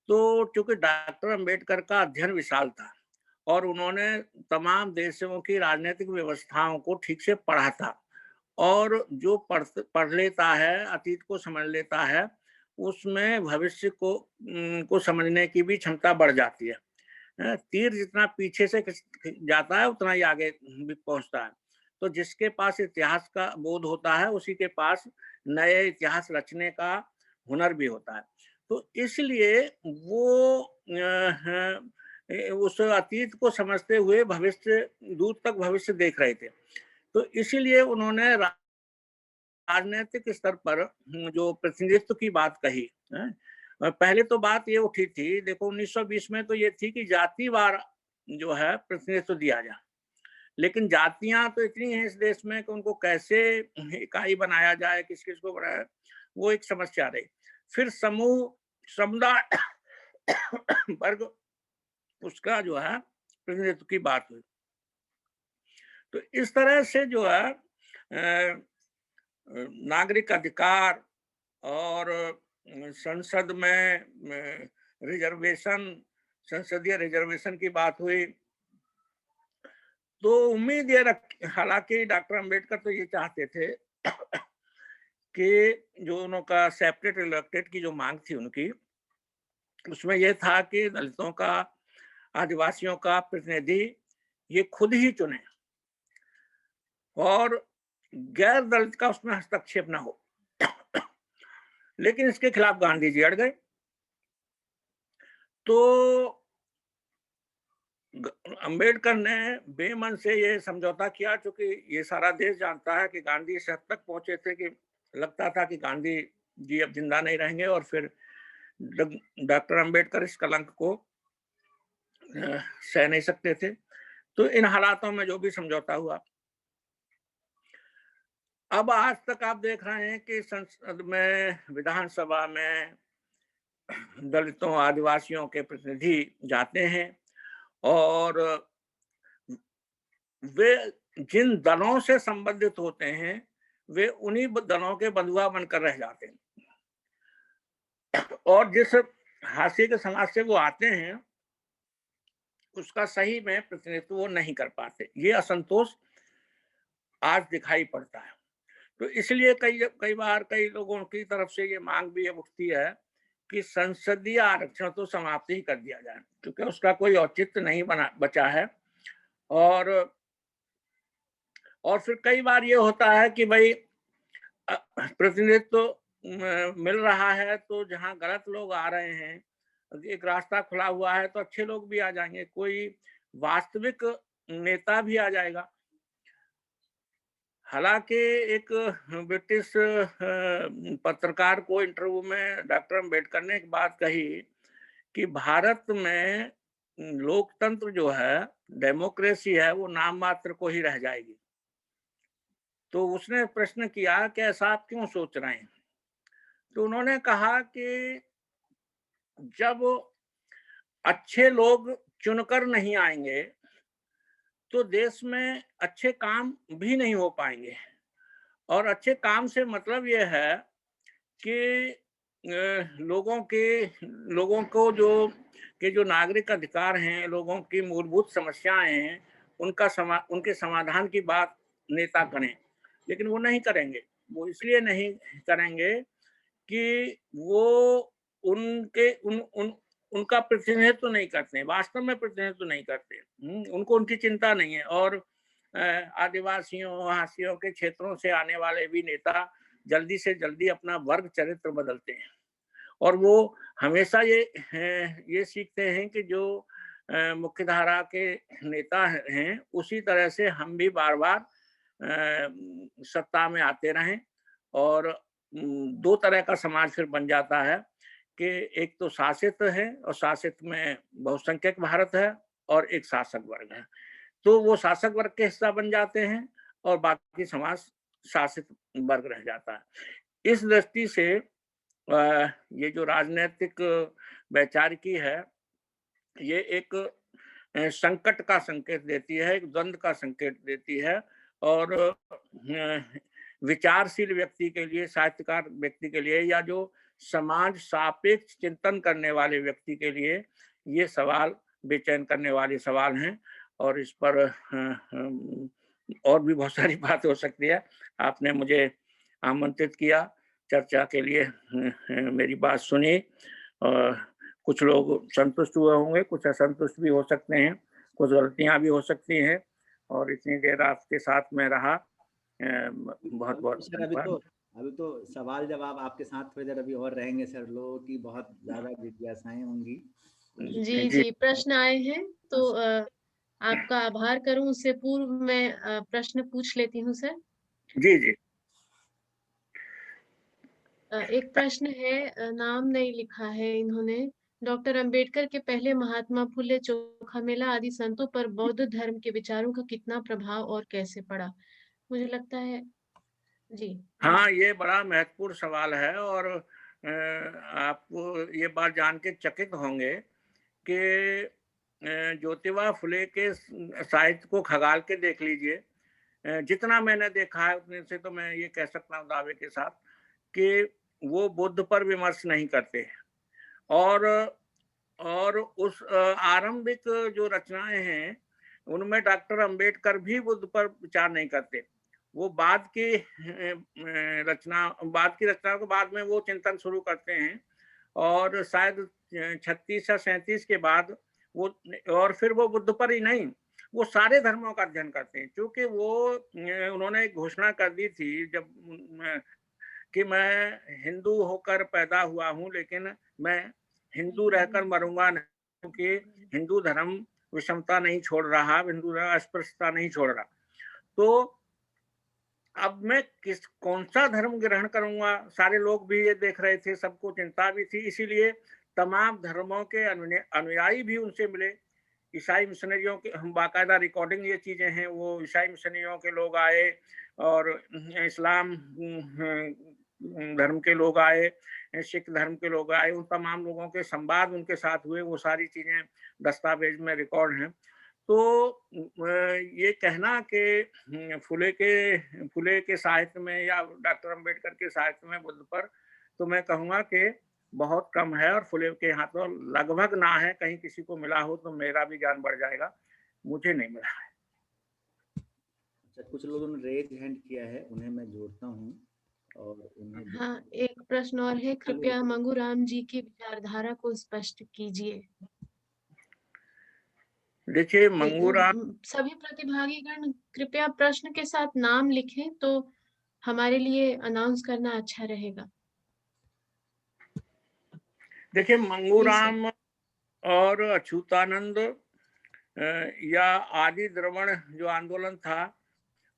तो चूंकि डॉक्टर अंबेडकर का अध्ययन विशाल था और उन्होंने तमाम देशों की राजनीतिक व्यवस्थाओं को ठीक से पढ़ा था और जो पढ़ लेता है, अतीत को समझ लेता है, उसमें भविष्य को समझने की भी क्षमता बढ़ जाती है। तीर जितना पीछे से जाता है उतना ही आगे भी पहुंचता है। तो जिसके पास इतिहास का बोध होता है उसी के पास नए इतिहास रचने का हुनर भी होता है। तो इसलिए वो उस अतीत को समझते हुए भविष्य दूर तक भविष्य देख रहे थे। तो इसीलिए उन्होंने राजनीतिक स्तर पर जो प्रतिनिधित्व की बात कही है, पहले तो बात ये उठी थी, देखो 1920 में तो ये थी कि जातिवार जो है प्रतिनिधित्व दिया जाए, लेकिन जातियां तो इतनी हैं इस देश में कि उनको कैसे इकाई बनाया जाए, किस किस को बनाया, वो एक समस्या रही। फिर समूह समुदाय वर्ग उसका जो है प्रतिनिधित्व की बात हुई। तो इस तरह से जो है नागरिक अधिकार और संसद में रिजर्वेशन, संसदीय रिजर्वेशन की बात हुई। तो उम्मीद ये रख, हालांकि डॉक्टर अंबेडकर तो ये चाहते थे कि जो उनका सेपरेट इलेक्टेड की जो मांग थी उनकी, उसमें यह था कि दलितों का, आदिवासियों का प्रतिनिधि ये खुद ही चुने और गैर दलित का उसमें हस्तक्षेप ना हो। लेकिन इसके खिलाफ गांधी जी अड़ गए। तो अंबेडकर ने बेमन से ये समझौता किया, क्योंकि ये सारा देश जानता है कि गांधी इस हद तक पहुंचे थे कि लगता था कि गांधी जी अब जिंदा नहीं रहेंगे और फिर डॉक्टर अंबेडकर इस कलंक को सह नहीं सकते थे। तो इन हालातों में जो भी समझौता हुआ, अब आज तक आप देख रहे हैं कि संसद में, विधानसभा में दलितों, आदिवासियों के प्रतिनिधि जाते हैं और वे जिन दलों से संबंधित होते हैं वे उन्हीं दलों के बंधुआ बनकर रह जाते हैं और जिस हाशिए के समाज से वो आते हैं उसका सही में प्रतिनिधित्व वो नहीं कर पाते। ये असंतोष आज दिखाई पड़ता है। तो इसलिए कई कई बार कई लोगों की तरफ से ये मांग भी उठती है कि संसदीय आरक्षण तो समाप्त ही कर दिया जाए, क्योंकि उसका कोई औचित्य नहीं बचा है। और फिर कई बार ये होता है कि भाई प्रतिनिधित्व मिल रहा है तो जहां गलत लोग आ रहे हैं, एक रास्ता खुला हुआ है तो अच्छे लोग भी आ जाएंगे। कोई वास्तविक नेता भी आ जाएगा। हालांकि एक ब्रिटिश पत्रकार को इंटरव्यू में डॉक्टर अंबेडकर ने एक बात कही कि भारत में लोकतंत्र जो है, डेमोक्रेसी है, वो नाम मात्र को ही रह जाएगी। तो उसने प्रश्न किया कि ऐसा आप क्यों सोच रहे हैं? तो उन्होंने कहा कि जब अच्छे लोग चुनकर नहीं आएंगे तो देश में अच्छे काम भी नहीं हो पाएंगे। और अच्छे काम से मतलब ये है कि लोगों को जो नागरिक अधिकार हैं, लोगों की मूलभूत समस्याएं हैं, उनके समाधान की बात नेता करें। लेकिन वो नहीं करेंगे। वो इसलिए नहीं करेंगे कि वो उनके उन उन उनका प्रतिनिधित्व तो नहीं करते, वास्तव में प्रतिनिधित्व तो नहीं करते। उनको उनकी चिंता नहीं है। और आदिवासियों, हाशियों के क्षेत्रों से आने वाले भी नेता जल्दी से जल्दी अपना वर्ग चरित्र बदलते हैं। और वो हमेशा ये सीखते हैं कि जो मुख्य धारा के नेता हैं, उसी तरह से हम भी बार-बार सत्ता में आते रहें। और दो तरह का समाज फिर बन जाता है कि एक तो शासित है और शासित में बहुसंख्यक भारत है, और एक शासक वर्ग है। तो वो शासक वर्ग के हिस्सा बन जाते हैं और बाकी समाज शासित वर्ग रह जाता है। इस दृष्टि से ये जो राजनीतिक वैचारिकी है, ये एक संकट का संकेत देती है, एक द्वंद्व का संकेत देती है। और विचारशील व्यक्ति के लिए, साहित्यकार व्यक्ति के लिए, या जो समाज सापेक्ष चिंतन करने वाले व्यक्ति के लिए ये सवाल बेचैन करने वाले सवाल हैं। और इस पर और भी बहुत सारी बात हो सकती है। आपने मुझे आमंत्रित किया चर्चा के लिए, मेरी बात सुनी, और कुछ लोग संतुष्ट हुए होंगे, कुछ असंतुष्ट भी हो सकते हैं, कुछ गलतियां भी हो सकती हैं। और इतनी देर आपके साथ में रहा, बहुत बहुत सर धन्यवाद। अभी तो सवाल जवाब आपके साथ थोड़ी देर अभी और रहेंगे सर। लोगों की बहुत ज्यादा जिज्ञासाएं होंगी। जी, जी, प्रश्न आए हैं तो आपका आभार करूं उससे पूर्व मैं प्रश्न पूछ लेती हूं सर। जी जी। एक प्रश्न है, नाम नहीं लिखा है इन्होंने। डॉक्टर अंबेडकर के पहले महात्मा फुले, चोखा मेला आदि संतों पर बौद्ध धर्म के विचारों का कितना प्रभाव और कैसे पड़ा? मुझे लगता है जी। हाँ, ये बड़ा महत्वपूर्ण सवाल है। और आप ये बात जान के चकित होंगे कि ज्योतिबा फुले के साहित्य को खगाल के देख लीजिए। जितना मैंने देखा है उतने से तो मैं ये कह सकता हूँ दावे के साथ कि वो बुद्ध पर विमर्श नहीं करते। और उस आरंभिक जो रचनाएं हैं उनमें डॉक्टर अंबेडकर भी बुद्ध पर विचार नहीं करते। वो बाद की रचनाओं के बाद में वो चिंतन शुरू करते हैं। और शायद 36 या 37 के बाद वो, और फिर वो बुद्ध पर ही नहीं, वो सारे धर्मों का अध्ययन करते हैं। क्योंकि वो उन्होंने एक घोषणा कर दी थी जब कि मैं हिंदू होकर पैदा हुआ हूँ, लेकिन मैं हिंदू रहकर मरूंगा नहीं, क्योंकि हिंदू धर्म विषमता नहीं छोड़ रहा, हिंदू धर्म अस्पृश्यता नहीं छोड़ रहा। तो अब मैं कौन सा धर्म ग्रहण करूंगा? सारे लोग भी ये देख रहे थे, सबको चिंता भी थी। इसीलिए तमाम धर्मों के अनुयायी भी उनसे मिले। ईसाई मिशनरियों के, हम बाकायदा रिकॉर्डिंग ये चीजें हैं, वो ईसाई मिशनरियों के लोग आए और इस्लाम धर्म के लोग आए, सिख धर्म के लोग आए। उन तमाम लोगों के संवाद उनके साथ हुए, वो सारी चीजें दस्तावेज में रिकॉर्ड हैं। तो ये कहना कि फुले के साहित्य में या डॉक्टर अंबेडकर के साहित्य में बुद्ध पर, तो मैं कहूँगा कि बहुत कम है। और फुले के यहाँ तो लगभग ना है। कहीं किसी को मिला हो तो मेरा भी ज्ञान बढ़ जाएगा, मुझे नहीं मिला है। अच्छा, कुछ लोगों ने रेज हैंड किया है, उन्हें मैं जोड़ता हूँ और उन्हें। हाँ, एक प्रश्न और है, कृपया मंगूराम जी की विचारधारा को स्पष्ट कीजिए। देखिए, मंगूराम, सभी प्रतिभागीगण कृपया प्रश्न के साथ नाम लिखें तो हमारे लिए अनाउंस करना अच्छा रहेगा। देखिए, मंगूराम और अच्युतानंद या आदि द्रवण जो आंदोलन था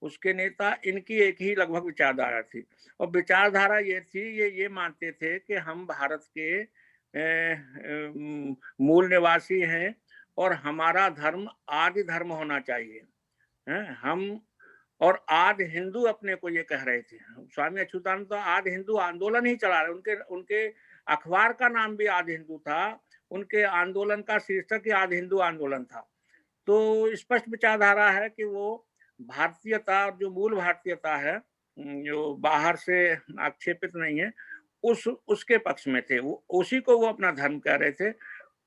उसके नेता, इनकी एक ही लगभग विचारधारा थी। और विचारधारा ये थी, ये मानते थे कि हम भारत के मूल निवासी हैं और हमारा धर्म आदि धर्म होना चाहिए। हम और आदि हिंदू अपने को ये कह रहे थे। स्वामी अच्युतानंद तो आदि हिंदू आंदोलन ही चला रहे, उनके अखबार का नाम भी आदि हिंदू था, उनके आंदोलन का शीर्षक ही आदि हिंदू आंदोलन था। तो स्पष्ट विचारधारा है कि वो भारतीयता, जो मूल भारतीयता है, जो बाहर से आक्षेपित नहीं है, उसके पक्ष में थे। वो उसी को वो अपना धर्म कह रहे थे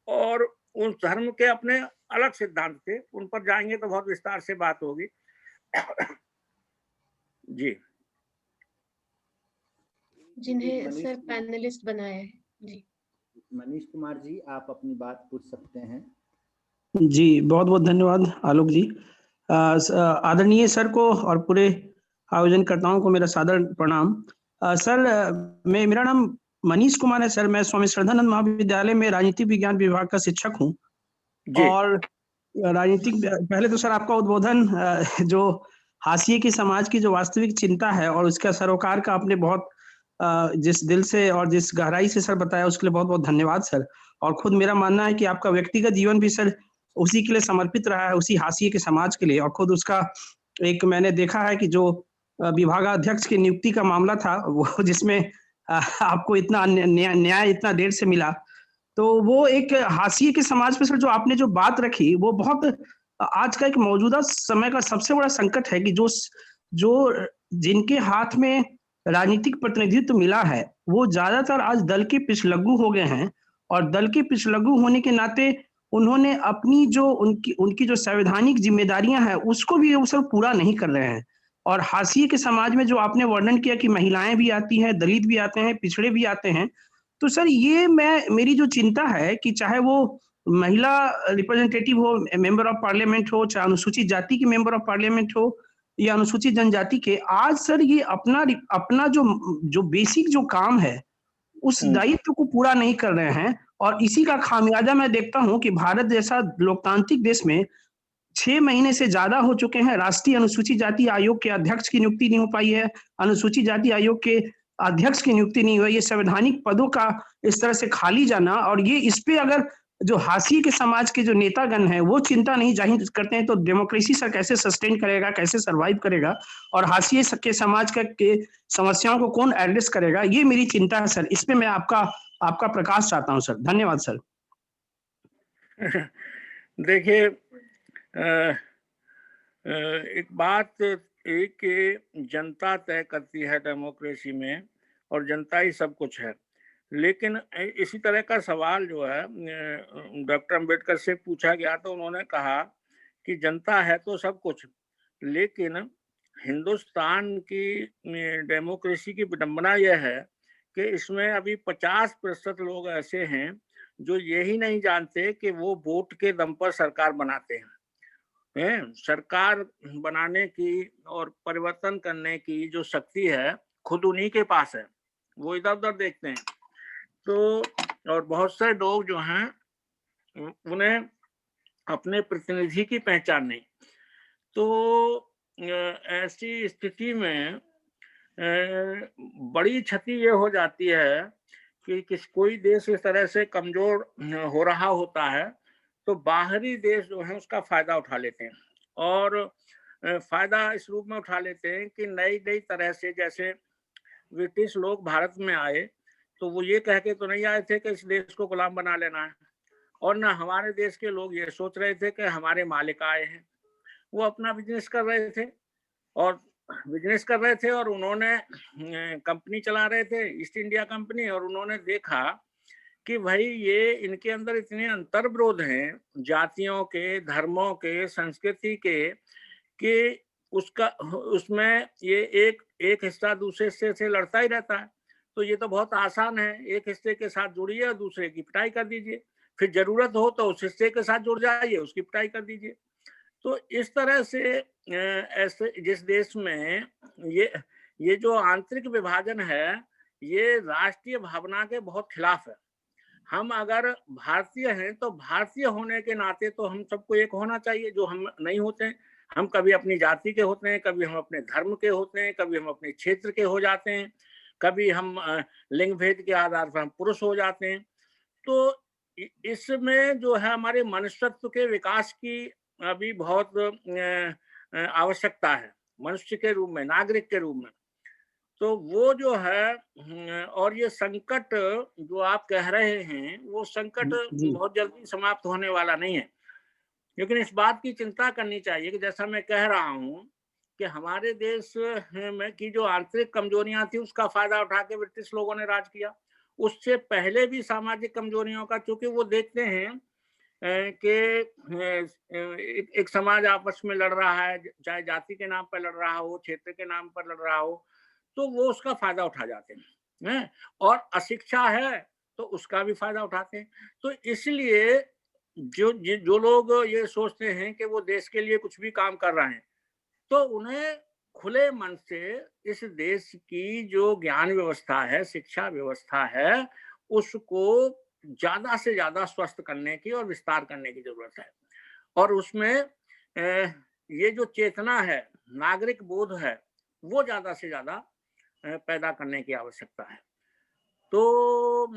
और उस धर्म के अपने अलग सिद्धांत थे। उन पर जाएंगे तो बहुत विस्तार से बात होगी। जी, जिन्हें सर पैनलिस्ट बनाया है। जी, मनीष कुमार जी, आप अपनी बात पूछ सकते हैं। जी, बहुत बहुत धन्यवाद आलोक जी। आदरणीय सर को और पूरे आयोजनकर्ताओं को मेरा सादर प्रणाम। सर, मेरा नाम मनीष कुमार है सर। मैं स्वामी श्रद्धानंद महाविद्यालय में राजनीतिक विज्ञान विभाग का शिक्षक हूँ। और राजनीतिक, पहले तो सर आपका उद्बोधन जो हाशिए की समाज की जो वास्तविक चिंता है और उसका सरोकार का आपने बहुत जिस दिल से और जिस गहराई से सर बताया, उसके लिए बहुत बहुत धन्यवाद सर। और खुद मेरा मानना है कि आपका व्यक्तिगत जीवन भी सर उसी के लिए समर्पित रहा है, उसी हाशिए के समाज के लिए। और खुद उसका एक मैंने देखा है कि जो विभागाध्यक्ष की नियुक्ति का मामला था, वो जिसमें आपको इतना न्याय इतना देर से मिला, तो वो एक हाशिए के समाज पे सर जो आपने जो बात रखी, वो बहुत आज का एक मौजूदा समय का सबसे बड़ा संकट है कि जो जिनके हाथ में राजनीतिक प्रतिनिधित्व मिला है, वो ज्यादातर आज दल के पिछलग्गू हो गए हैं। और दल के पिछलग्गू होने के नाते उन्होंने अपनी जो उनकी जो संवैधानिक जिम्मेदारियां हैं, उसको भी वो सब पूरा नहीं कर रहे हैं। और हाशिए के समाज में जो आपने वर्णन किया कि महिलाएं भी आती हैं, दलित भी आते हैं, पिछड़े भी आते हैं, तो सर ये मेरी जो चिंता है कि चाहे वो महिला रिप्रेजेंटेटिव हो, मेंबर ऑफ पार्लियामेंट हो, चाहे अनुसूचित जाति के मेंबर ऑफ पार्लियामेंट हो या अनुसूचित जनजाति के, आज सर ये अपना जो बेसिक जो काम है, उस दायित्व को पूरा नहीं कर रहे हैं। और इसी का खामियाजा मैं देखता हूं कि भारत जैसा लोकतांत्रिक देश में 6 महीने से ज्यादा हो चुके हैं, राष्ट्रीय अनुसूचित जाति आयोग के अध्यक्ष की नियुक्ति नहीं हो पाई है, अनुसूचित जाति आयोग के अध्यक्ष की नियुक्ति नहीं हुई। ये संवैधानिक पदों का इस तरह से खाली जाना, और ये इस पे अगर जो हाशिए के समाज के जो नेतागण हैं वो चिंता नहीं जाहिर करते हैं, तो डेमोक्रेसी सर कैसे सस्टेन करेगा, कैसे सर्वाइव करेगा, और हाशिए के समाज के समस्याओं को कौन एड्रेस करेगा, ये मेरी चिंता है सर। इस पे मैं आपका प्रकाश चाहता हूं सर। धन्यवाद सर। देखिए, एक बात एक जनता तय करती है डेमोक्रेसी में, और जनता ही सब कुछ है। लेकिन इसी तरह का सवाल जो है डॉक्टर अंबेडकर से पूछा गया, तो उन्होंने कहा कि जनता है तो सब कुछ, लेकिन हिंदुस्तान की डेमोक्रेसी की विडंबना यह है कि इसमें अभी 50% लोग ऐसे हैं जो यही नहीं जानते कि वो वोट के दम पर सरकार बनाते हैं। सरकार बनाने की और परिवर्तन करने की जो शक्ति है खुद उन्हीं के पास है, वो इधर उधर देखते हैं। तो और बहुत से लोग जो हैं उन्हें अपने प्रतिनिधि की पहचान नहीं। तो ऐसी स्थिति में बड़ी क्षति ये हो जाती है कि कोई देश इस तरह से कमजोर हो रहा होता है, तो बाहरी देश जो है उसका फायदा उठा लेते हैं। और फायदा इस रूप में उठा लेते हैं कि नई नई तरह से, जैसे ब्रिटिश लोग भारत में आए तो वो ये कह के तो नहीं आए थे कि इस देश को गुलाम बना लेना है, और ना हमारे देश के लोग ये सोच रहे थे कि हमारे मालिक आए हैं। वो अपना बिजनेस कर रहे थे और उन्होंने कंपनी चला रहे थे, ईस्ट इंडिया कंपनी, और उन्होंने देखा कि भाई ये इनके अंदर इतने अंतर्विरोध हैं जातियों के, धर्मों के, संस्कृति के, कि उसमें ये एक हिस्सा दूसरे हिस्से से लड़ता ही रहता है। तो ये तो बहुत आसान है, एक हिस्से के साथ जुड़िए और दूसरे की पिटाई कर दीजिए, फिर जरूरत हो तो उस हिस्से के साथ जुड़ जाइए, उसकी पिटाई कर दीजिए। तो इस तरह से ऐसे जिस देश में ये जो आंतरिक विभाजन है, ये राष्ट्रीय भावना के बहुत खिलाफ है। हम अगर भारतीय हैं तो भारतीय होने के नाते तो हम सबको एक होना चाहिए, जो हम नहीं होते हैं। हम कभी अपनी जाति के होते हैं, कभी हम अपने धर्म के होते हैं, कभी हम अपने क्षेत्र के हो जाते हैं, कभी हम लिंग भेद के आधार पर हम पुरुष हो जाते हैं। तो इसमें जो है हमारे मनुष्यत्व के विकास की अभी बहुत आवश्यकता है, मनुष्य के रूप में, नागरिक के रूप में। तो वो जो है और ये संकट जो आप कह रहे हैं, वो संकट जी बहुत जल्दी समाप्त होने वाला नहीं है। लेकिन इस बात की चिंता करनी चाहिए कि जैसा मैं कह रहा हूँ कि हमारे देश में की जो आंतरिक कमजोरियां थी, उसका फायदा उठा के ब्रिटिश लोगों ने राज किया। उससे पहले भी सामाजिक कमजोरियों का, चूंकि वो देखते हैं कि एक समाज आपस में लड़ रहा है, चाहे जाति के नाम पर लड़ रहा हो, क्षेत्र के नाम पर लड़ रहा हो, तो वो उसका फायदा उठा जाते हैं। और अशिक्षा है तो उसका भी फायदा उठाते हैं। तो इसलिए जो लोग ये सोचते हैं कि वो देश के लिए कुछ भी काम कर रहे हैं, तो उन्हें खुले मन से इस देश की जो ज्ञान व्यवस्था है, शिक्षा व्यवस्था है, उसको ज्यादा से ज्यादा स्वस्थ करने की और विस्तार करने की जरूरत है। और उसमें ये जो चेतना है, नागरिक बोध है, वो ज्यादा से ज्यादा पैदा करने की आवश्यकता है। तो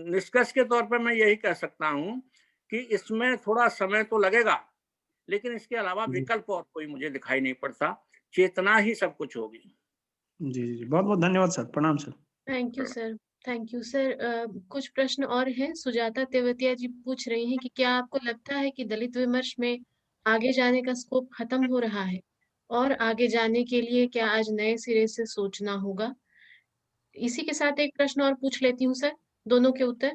निष्कर्ष के तौर पर मैं यही कह सकता हूँ कि इसमें थोड़ा समय तो लगेगा, लेकिन इसके अलावा जी विकल्प और कोई मुझे दिखाई नहीं पड़ता। चेतना ही सब कुछ होगी। जी जी, बहुत बहुत धन्यवाद सर, प्रणाम sir. Thank you sir. Thank you sir. कुछ प्रश्न और हैं। सुजाता तेवतिया जी पूछ रही हैं कि क्या आपको लगता है कि दलित विमर्श में आगे जाने का स्कोप खत्म हो रहा है और आगे जाने के लिए क्या आज नए सिरे से सोचना होगा? इसी के साथ एक प्रश्न और पूछ लेती हूँ सर, दोनों के उत्तर।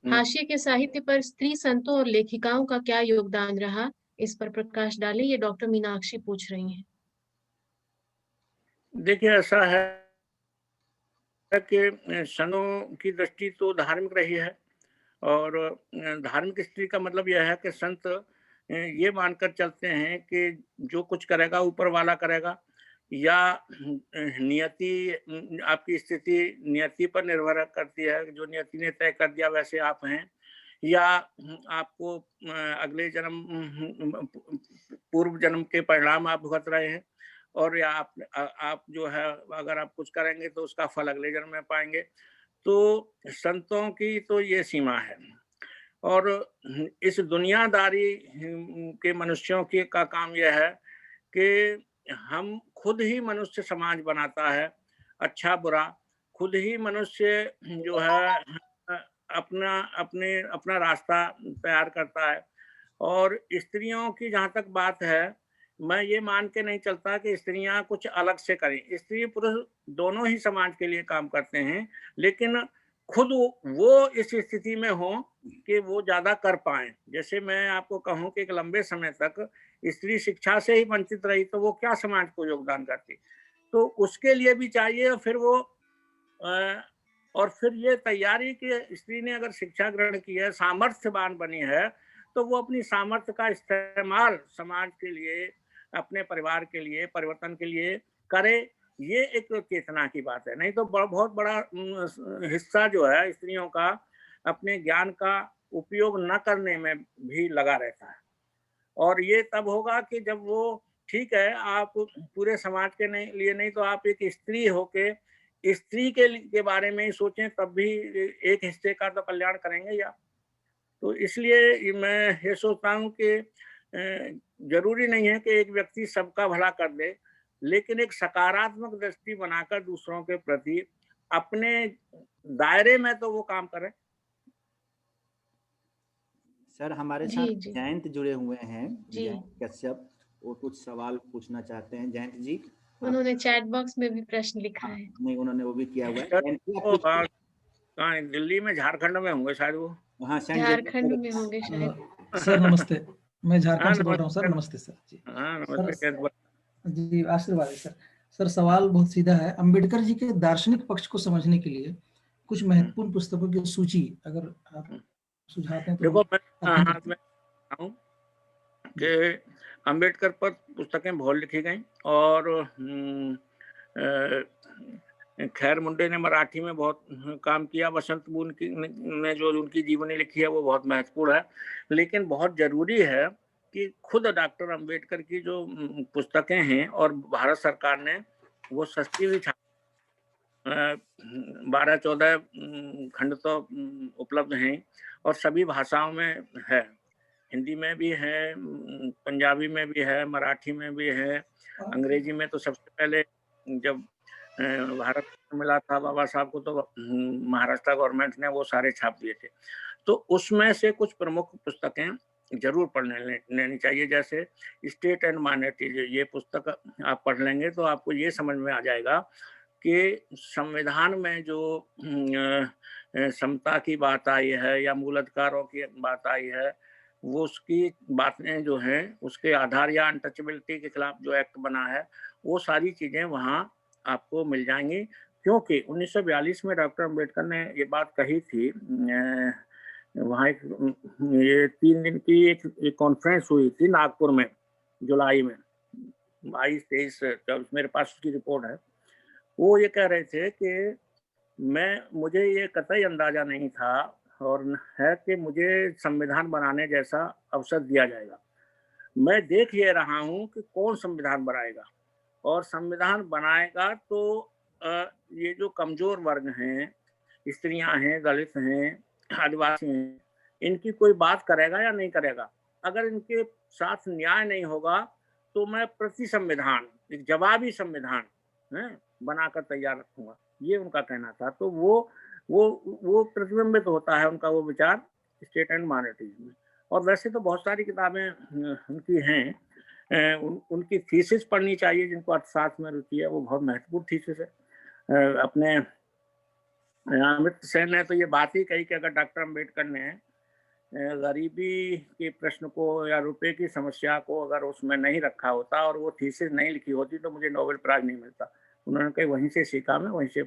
हाशिए के साहित्य पर स्त्री संतों और लेखिकाओं का क्या योगदान रहा, इस पर प्रकाश डालें। ये डॉक्टर मीनाक्षी पूछ रही हैं। देखिए, ऐसा है कि संतों की दृष्टि तो धार्मिक रही है, और धार्मिक स्त्री का मतलब यह है कि संत ये मानकर चलते हैं कि जो कुछ करेगा ऊपर वाला करेगा, या नियति, आपकी स्थिति नियति पर निर्भर करती है, जो नियति ने तय कर दिया वैसे आप हैं, या आपको अगले जन्म, पूर्व जन्म के परिणाम आप भुगत रहे हैं, और या आप जो है अगर आप कुछ करेंगे तो उसका फल अगले जन्म में पाएंगे। तो संतों की तो ये सीमा है। और इस दुनियादारी के मनुष्यों के का काम यह है कि हम खुद ही मनुष्य समाज बनाता है, अच्छा बुरा खुद ही मनुष्य जो है अपना रास्ता तैयार करता है। और स्त्रियों की जहाँ तक बात है, मैं ये मान के नहीं चलता कि स्त्रियां कुछ अलग से करें। स्त्री पुरुष दोनों ही समाज के लिए काम करते हैं, लेकिन खुद वो इस स्थिति में हो कि वो ज्यादा कर पाए। जैसे मैं आपको कहूं कि एक लंबे समय तक स्त्री शिक्षा से ही वंचित रही, तो वो क्या समाज को योगदान करती। तो उसके लिए भी चाहिए फिर वो और फिर ये तैयारी कि स्त्री ने अगर शिक्षा ग्रहण की है, सामर्थ्यवान बनी है, तो वो अपनी सामर्थ्य का इस्तेमाल समाज के लिए, अपने परिवार के लिए, परिवर्तन के लिए करे। ये एक चेतना की बात है। नहीं तो बहुत बड़ा हिस्सा जो है स्त्रियों का अपने ज्ञान का उपयोग न करने में भी लगा रहता है। और ये तब होगा कि जब वो, ठीक है आप पूरे समाज के लिए नहीं तो आप एक स्त्री होके स्त्री के बारे में ही सोचें, तब भी एक हिस्से का तो कल्याण करेंगे या। तो इसलिए मैं ये सोचता हूँ कि जरूरी नहीं है कि एक व्यक्ति सबका भला कर दे, लेकिन एक सकारात्मक दृष्टि बनाकर दूसरों के प्रति अपने दायरे में तो वो काम करे। सर हमारे जी, साथ जी। जयंत जुड़े हुए हैं, जी। जयंत कश्यप, वो कुछ सवाल पूछना चाहते हैं। जयंत जी उन्होंने चैट बॉक्स में भी प्रश्न लिखा है। नहीं, उन्होंने वो भी किया हुआ है। सर, जयंत जी, आप वो कुछ कहाँ दिल्ली में, झारखंड में होंगे शायद वो। हाँ सेंट झारखंड जेवियर में होंगे शायद। सर नमस्ते, मैं हाँ झारखंड से बोल रहा हूँ सर। नमस्ते। नमस्ते सर जी। हाँ सर नमस्ते। जी, आशीर्वाद है सर। सर सवाल बहुत सीधा है। अंबेडकर जी के दार्शनिक पक्ष को समझने के लिए कुछ महत्वपूर्ण पुस्तकों की सूची अगर आप सुझाते हैं तो देखो, मैं अध्ययन हाथ करते में हूँ कि अंबेडकर पर पुस्तकें बहुत लिखी गई, और खैर मुंडे ने मराठी में बहुत काम किया, वसंत बून की ने जो उनकी जीवनी लिखी है वो बहुत महत्वपूर्ण है, लेकिन बहुत जरूरी है कि खुद डॉक्टर अंबेडकर की जो पुस्तकें हैं और भारत सरकार ने वो सस्ती भी 12-14 खंड तो उपलब्ध हैं और सभी भाषाओं में है, हिंदी में भी है, पंजाबी में भी है, मराठी में भी है, अंग्रेजी में तो सबसे पहले जब भारत मिला था बाबा साहब को तो महाराष्ट्र गवर्नमेंट ने वो सारे छाप दिए थे। तो उसमें से कुछ प्रमुख पुस्तकें जरूर लेनी चाहिए, जैसे स्टेट एंड माइनॉरिटीज। ये पुस्तक आप पढ़ लेंगे तो आपको ये समझ में आ जाएगा कि संविधान में जो समता की बात आई है या मूल अधिकारों की बात आई है, वो उसकी बातें जो हैं उसके आधार या अनटचेबिलिटी के खिलाफ जो एक्ट बना है, वो सारी चीजें वहाँ आपको मिल जाएंगी। क्योंकि 1942 में डॉक्टर अंबेडकर ने ये बात कही थी, वहाँ एक ये 3 दिन की एक कॉन्फ्रेंस हुई थी नागपुर में जुलाई में 22-23, मेरे पास उसकी रिपोर्ट है। वो ये कह रहे थे कि मुझे ये कतई अंदाजा नहीं था और है कि मुझे संविधान बनाने जैसा अवसर दिया जाएगा। मैं देख ये रहा हूँ कि कौन संविधान बनाएगा, और संविधान बनाएगा तो ये जो कमजोर वर्ग हैं, स्त्रियां हैं, दलित हैं, आदिवासी हैं, इनकी कोई बात करेगा या नहीं करेगा। अगर इनके साथ न्याय नहीं होगा तो मैं प्रति संविधान एक जवाबी संविधान बनाकर तैयार रखूंगा, ये उनका कहना था। तो वो प्रतिबिंबित होता है उनका वो विचार स्टेट एंड माइनॉरिटीज में। और वैसे तो बहुत सारी किताबें उनकी हैं, उनकी थीसिस पढ़नी चाहिए, जिनको अर्थशास्त्र में रुचि है, वो बहुत महत्वपूर्ण थीसिस है। अपने अमित सेन ने तो ये बात ही कही कि अगर डॉक्टर अंबेडकर ने गरीबी के प्रश्न को या रुपए की समस्या को अगर उसमें नहीं रखा होता और वो थीसिस नहीं लिखी होती तो मुझे नोबेल प्राइज नहीं मिलता। उन्होंने कही वहीं से सीखा, मैं वहीं से